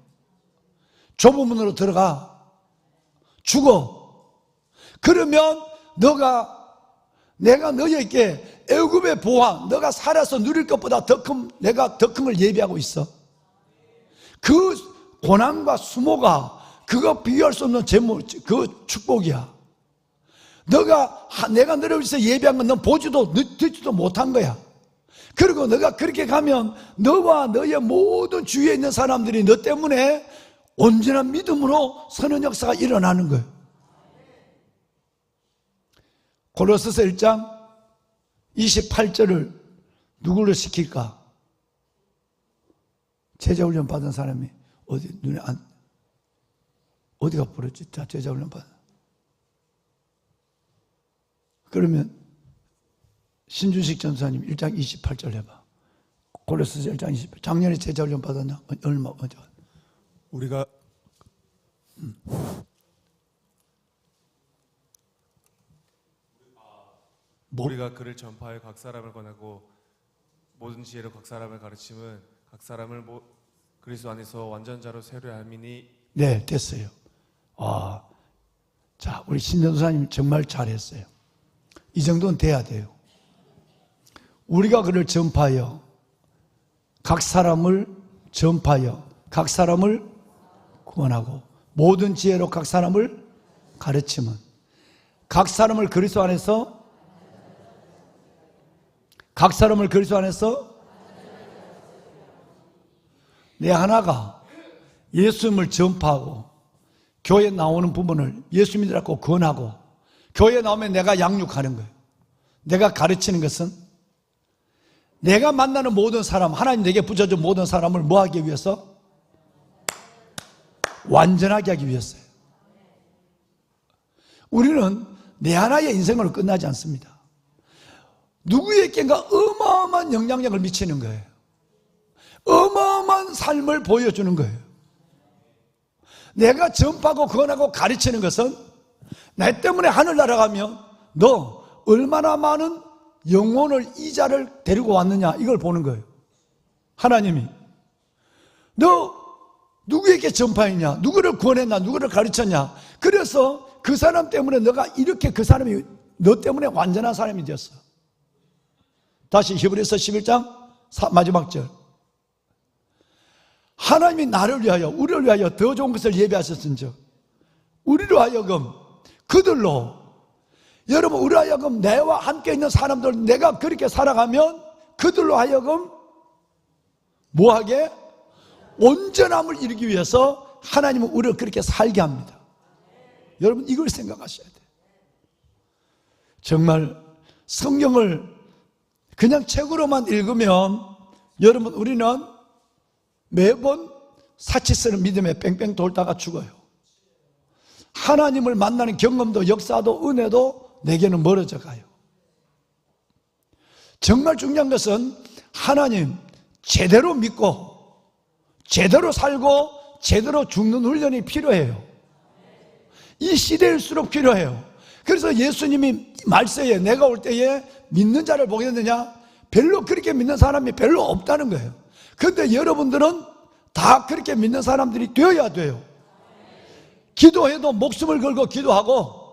좁은 문으로 들어가 죽어. 그러면 내가 너희에게 애굽의 보화, 너가 살아서 누릴 것보다 내가 더 큰 걸 예비하고 있어. 그 고난과 수모가 그거 비교할 수 없는 그 축복이야. 내가 너를 위해서 예비한 건 넌 보지도 듣지도 못한 거야. 그리고 너가 그렇게 가면 너와 너의 모든 주위에 있는 사람들이 너 때문에 온전한 믿음으로 선한 역사가 일어나는 거예요. 고로새서 1장 28절을 누구를 시킬까? 제자훈련 받은 사람이 어디가 부르지? 자, 제자훈련 받은. 그러면 신준식 전사님 1장 28절 해봐. 고로새서 1장 28절. 작년에 제자훈련 받았냐? 얼마? 우리가 우리가 그를 전파해 각 사람을 권하고 모든 지혜로 각 사람을 가르침은 각 사람을 그리스도 안에서 완전자로 세우려 함이니. 네, 됐어요. 자, 우리 신전사님 정말 잘했어요. 이 정도는 돼야 돼요. 우리가 그를 전파하여 각 사람을 전파하여 각 사람을 구원하고 모든 지혜로 각 사람을 가르침은 각 사람을 그리스도 안에서 내 하나가 예수님을 전파하고 교회에 나오는 부분을 예수 믿으라고 권하고 교회에 나오면 내가 양육하는 거예요. 내가 가르치는 것은 내가 만나는 모든 사람, 하나님 내게 붙여준 모든 사람을 뭐 하기 위해서? 완전하게 하기 위해서요. 우리는 내 하나의 인생으로 끝나지 않습니다. 누구에게인가 어마어마한 영향력을 미치는 거예요. 어마어마한 삶을 보여주는 거예요. 내가 전파하고 권하고 가르치는 것은 나 때문에 하늘 날아가면 너 얼마나 많은 영혼을 이자를 데리고 왔느냐 이걸 보는 거예요. 하나님이 너 누구에게 전파했냐, 누구를 구원했냐, 누구를 가르쳤냐. 그래서 그 사람 때문에 너가 이렇게 그 사람이 너 때문에 완전한 사람이 되었어. 다시 히브리서 11장 마지막 절. 하나님이 나를 위하여 우리를 위하여 더 좋은 것을 예비하셨은즉 우리로 하여금 그들로, 여러분 우리로 하여금 내와 함께 있는 사람들, 내가 그렇게 살아가면 그들로 하여금 뭐하게? 온전함을 이루기 위해서 하나님은 우리를 그렇게 살게 합니다. 여러분 이걸 생각하셔야 돼요. 정말 성경을 그냥 책으로만 읽으면 여러분 우리는 매번 사치스러운 믿음에 뺑뺑 돌다가 죽어요. 하나님을 만나는 경험도 역사도 은혜도 내게는 멀어져 가요. 정말 중요한 것은 하나님 제대로 믿고 제대로 살고 제대로 죽는 훈련이 필요해요. 이 시대일수록 필요해요. 그래서 예수님이 말세에 내가 올 때에 믿는 자를 보겠느냐? 별로 그렇게 믿는 사람이 별로 없다는 거예요. 그런데 여러분들은 다 그렇게 믿는 사람들이 되어야 돼요. 기도해도 목숨을 걸고 기도하고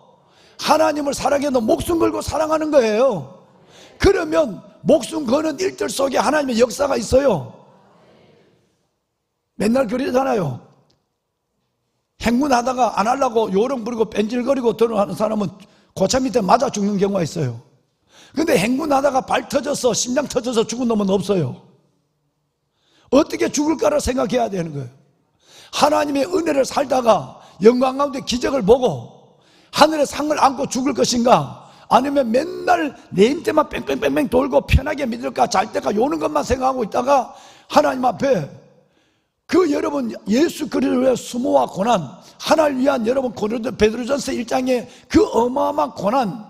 하나님을 사랑해도 목숨 걸고 사랑하는 거예요. 그러면 목숨 거는 일들 속에 하나님의 역사가 있어요. 맨날 그러잖아요. 행군하다가 안 하려고 요령 부리고 뺀질거리고 들어가는 사람은 고차 밑에 맞아 죽는 경우가 있어요. 근데 행군하다가 발 터져서 심장 터져서 죽은 놈은 없어요. 어떻게 죽을까를 생각해야 되는 거예요. 하나님의 은혜를 살다가 영광 가운데 기적을 보고 하늘의 상을 안고 죽을 것인가, 아니면 맨날 내 힘때만 뺑뺑뺑뺑 돌고 편하게 믿을까, 잘 때가 요는 것만 생각하고 있다가 하나님 앞에 그 여러분 예수 그리스도의 수모와 고난, 하나를 위한 여러분 베드로전서 1장의 그 어마어마한 고난,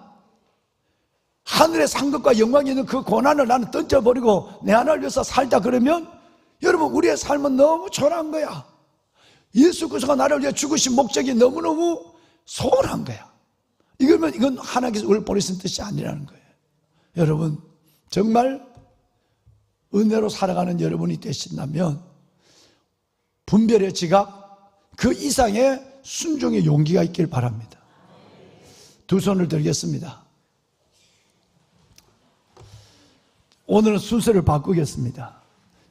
하늘의 상급과 영광이 있는 그 고난을 나는 던져버리고 내 하나를 위해서 살다 그러면 여러분 우리의 삶은 너무 초라한 거야. 예수 그리스도가 나를 위해 죽으신 목적이 너무너무 소홀한 거야. 이건 하나님께서 우리를 버리신 뜻이 아니라는 거예요. 여러분 정말 은혜로 살아가는 여러분이 되신다면 분별의 지각 그 이상의 순종의 용기가 있길 바랍니다. 두 손을 들겠습니다. 오늘은 순서를 바꾸겠습니다.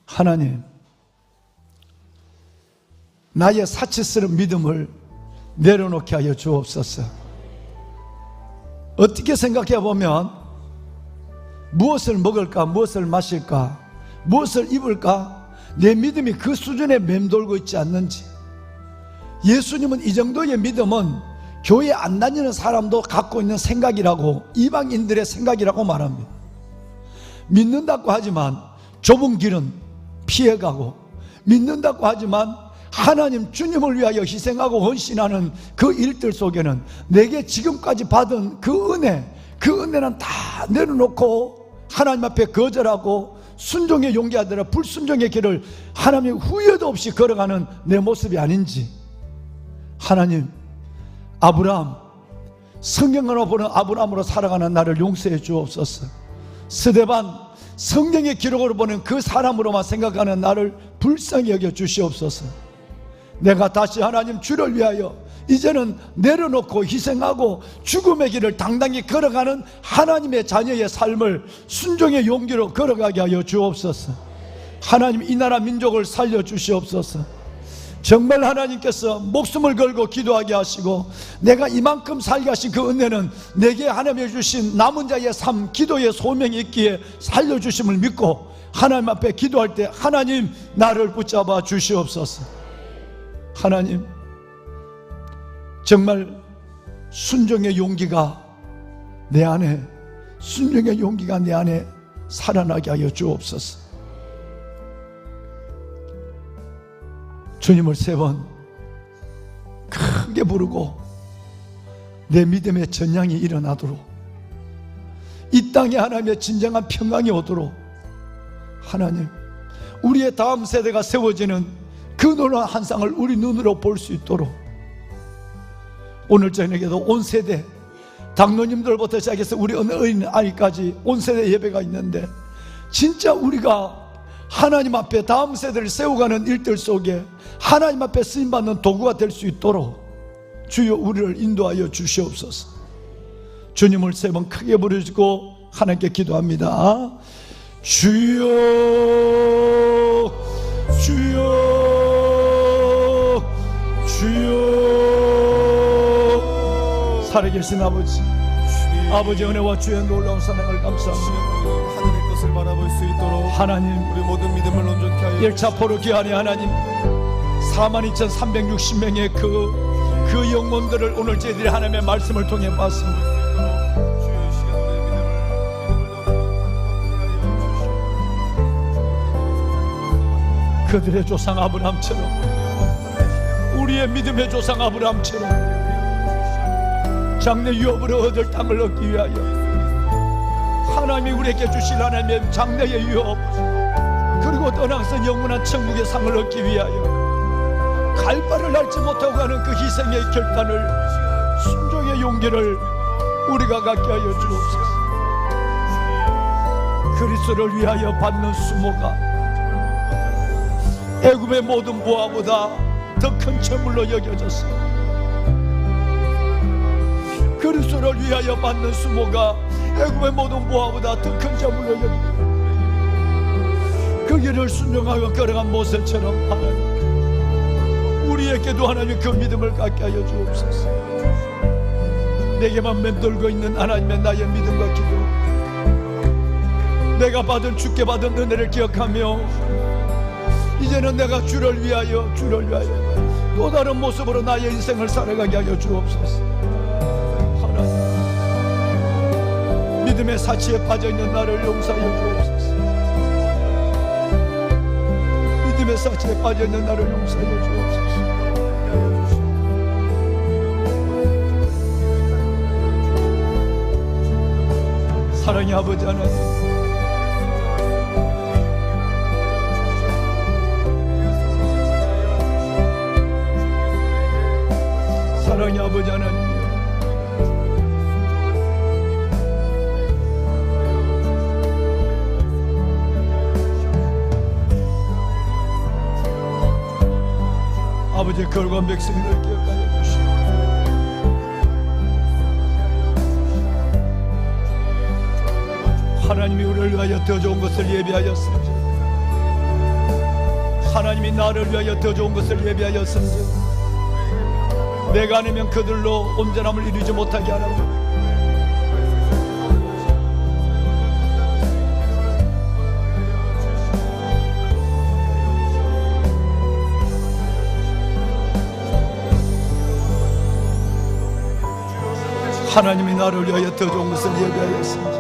하나님, 나의 사치스러운 믿음을 내려놓게 하여 주옵소서. 어떻게 생각해 보면 무엇을 먹을까, 무엇을 마실까, 무엇을 입을까, 내 믿음이 그 수준에 맴돌고 있지 않는지. 예수님은 이 정도의 믿음은 교회 안 다니는 사람도 갖고 있는 생각이라고, 이방인들의 생각이라고 말합니다. 믿는다고 하지만 좁은 길은 피해가고, 믿는다고 하지만 하나님 주님을 위하여 희생하고 헌신하는 그 일들 속에는 내게 지금까지 받은 그 은혜는 다 내려놓고 하나님 앞에 거절하고 순종의 용기 아니라 불순종의 길을 하나님 후회도 없이 걸어가는 내 모습이 아닌지. 하나님, 아브라함, 성경으로 보는 아브라함으로 살아가는 나를 용서해 주옵소서. 스데반, 성경의 기록으로 보는 그 사람으로만 생각하는 나를 불쌍히 여겨 주시옵소서. 내가 다시 하나님 주를 위하여 이제는 내려놓고 희생하고 죽음의 길을 당당히 걸어가는 하나님의 자녀의 삶을 순종의 용기로 걸어가게 하여 주옵소서. 하나님, 이 나라 민족을 살려 주시옵소서. 정말 하나님께서 목숨을 걸고 기도하게 하시고 내가 이만큼 살게 하신 그 은혜는 내게 하나님이 주신 남은 자의 삶, 기도의 소명이 있기에 살려주심을 믿고 하나님 앞에 기도할 때 하나님 나를 붙잡아 주시옵소서. 하나님, 정말 순종의 용기가 내 안에, 순종의 용기가 내 안에 살아나게 하여 주옵소서. 주님을 세 번 크게 부르고 내 믿음의 전향이 일어나도록, 이 땅에 하나님의 진정한 평강이 오도록 하나님, 우리의 다음 세대가 세워지는 그 놀라운 한상을 우리 눈으로 볼 수 있도록 오늘 저녁에도 온 세대, 장로님들부터 시작해서 우리 어느 어린아이까지 온 세대 예배가 있는데 진짜 우리가 하나님 앞에 다음 세대를 세워가는 일들 속에 하나님 앞에 쓰임받는 도구가 될 수 있도록 주여 우리를 인도하여 주시옵소서. 주님을 세 번 크게 부르시고 하나님께 기도합니다. 주여, 주여, 주여. 살아계신 아버지, 아버지 은혜와 주의 놀라운 사랑을 감사합니다. 하늘의 것을 바라볼 수 있도록 하나님, 우리 모든 믿음을 온전케 하여 1차 포로 귀환의 하나님, 42,360명의 그 영혼들을 오늘 저희들이 하나님의 말씀을 통해 봤습니다. 그들의 조상 아브라함처럼, 우리의 믿음의 조상 아브라함처럼 장래 유업으로 얻을 땅을 얻기 위하여 하나님이 우리에게 주실 하나님의 장래의 유업, 그리고 죽고 떠나서 영원한 천국의 상을 얻기 위하여 갈 바를 알지 못하고 가는 그 희생의 결단을, 순종의 용기를 우리가 갖게 하여 주옵소서. 그리스도를 위하여 받는 수모가 애굽의 모든 보화보다 더 큰 재물로 여겨졌어. 그리스도를 위하여 받는 수모가 애굽의 모든 보화보다 더 큰 재물로 여겨졌어. 그 길을 순종하여 걸어간 모세처럼 하나님, 우리에게도 하나님 그 믿음을 갖게 하여 주옵소서. 내게만 맴돌고 있는 하나님의 나의 믿음과 기도, 내가 받은 주께 받은 은혜를 기억하며 이제는 내가 주를 위하여 또 다른 모습으로 나의 인생을 살아가게 하여 주옵소서. 하나님, 믿음의 사치에 빠져있는 나를 용서하여 주옵소서. 믿음의 사치에 빠져있는 나를 용서하여 주옵소서. 사랑의 아버지 하나님, 사랑의 아버지 하나님, 아버지의 걸어간 백성들을 기억하여 주시고 하나님이 우리를 위하여 더 좋은 것을 예비하였습니다. 하나님이 나를 위하여 더 좋은 것을 예비하였습니다. 내가 아니면 그들로 온전함을 이루지 못하게 하라고. 하나님이 나를 위하여 더 좋은 것을 예비하였습니다.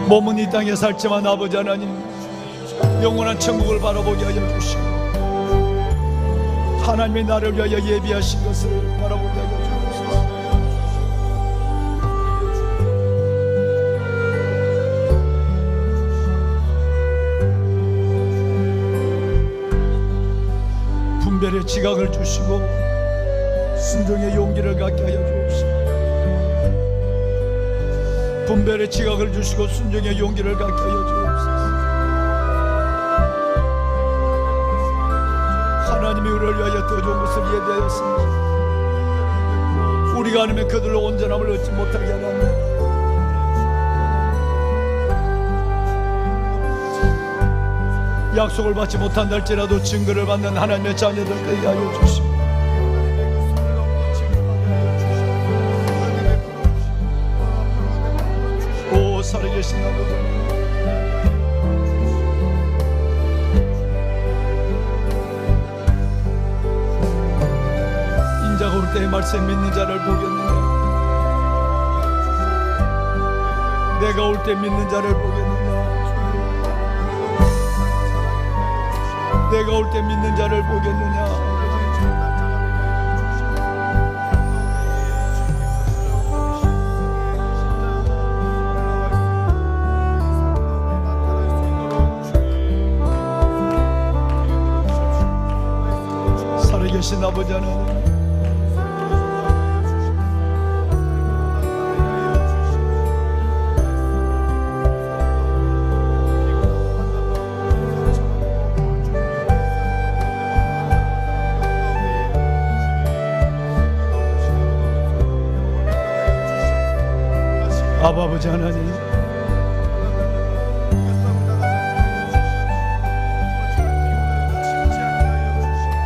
몸은 이 땅에 살지만 아버지 하나님, 영원한 천국을 바라보게 하여 주시고 하나님이 나를 위하여 예비하신 것을 바라보게 하여 주옵소서. 분별의 지각을 주시고 순종의 용기를 갖게 하여 주옵소서. 분별의 지각을 주시고 순종의 용기를 갖게 하여 주옵소서. 하나님이 우리를 위하여 더 좋은 것을 예비하였습니다. 우리가 아니면 그들로 온전함을 얻지 못하게 하나님, 약속을 받지 못한다 할지라도 증거를 받는 하나님의 자녀들 되게 하여 주시고 오 살아계신 아버지, 인자가 올 때의 말씀 믿는 자를 보겠느냐, 내가 올 때 믿는 자를 보겠느냐, 내가 올 때 믿는 자를 보겠느냐. 살아계신 아버지 하나님, 아버지 하나님,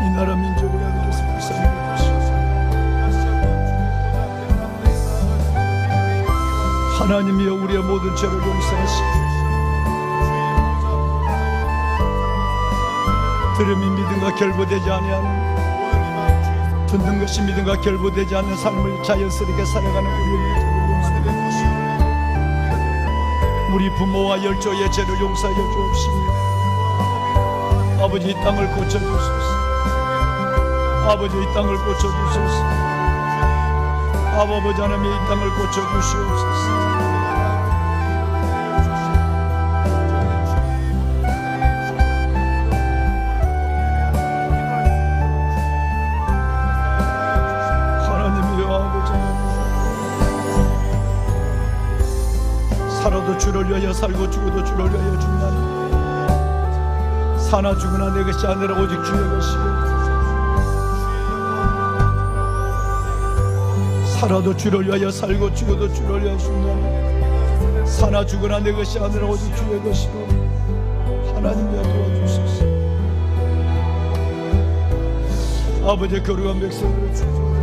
이 나라 민족을 하나님께서 불쌍히 여기시옵소서. 하나님이여 우리의 모든 죄를 용서하시고 들음이 믿음과 결부되지 아니하는, 듣는 것이 믿음과 결부되지 않는 삶을 자연스럽게 살아가는 우리의 민족을 용서하시고 우리 부모와 열조의 죄를 용서하여 주옵시며 아버지 이 땅을 고쳐주소서. 아버지 이 땅을 고쳐주소서. 아버지 하나님 이 땅을 고쳐주시옵소서. 살아도 주를 위하여 살고 죽어도 주를 위하여 죽나니 사나 죽으나 내 것이 아니라 오직 주의 것이요 살아도 주를 위하여 살고 죽어도 주를 위하여 죽나니 사나 죽으나 내 것이 아니라 오직 주의 것이요 하나님이여 도와주소서. 아버지 거룩한 백성들을 주소서.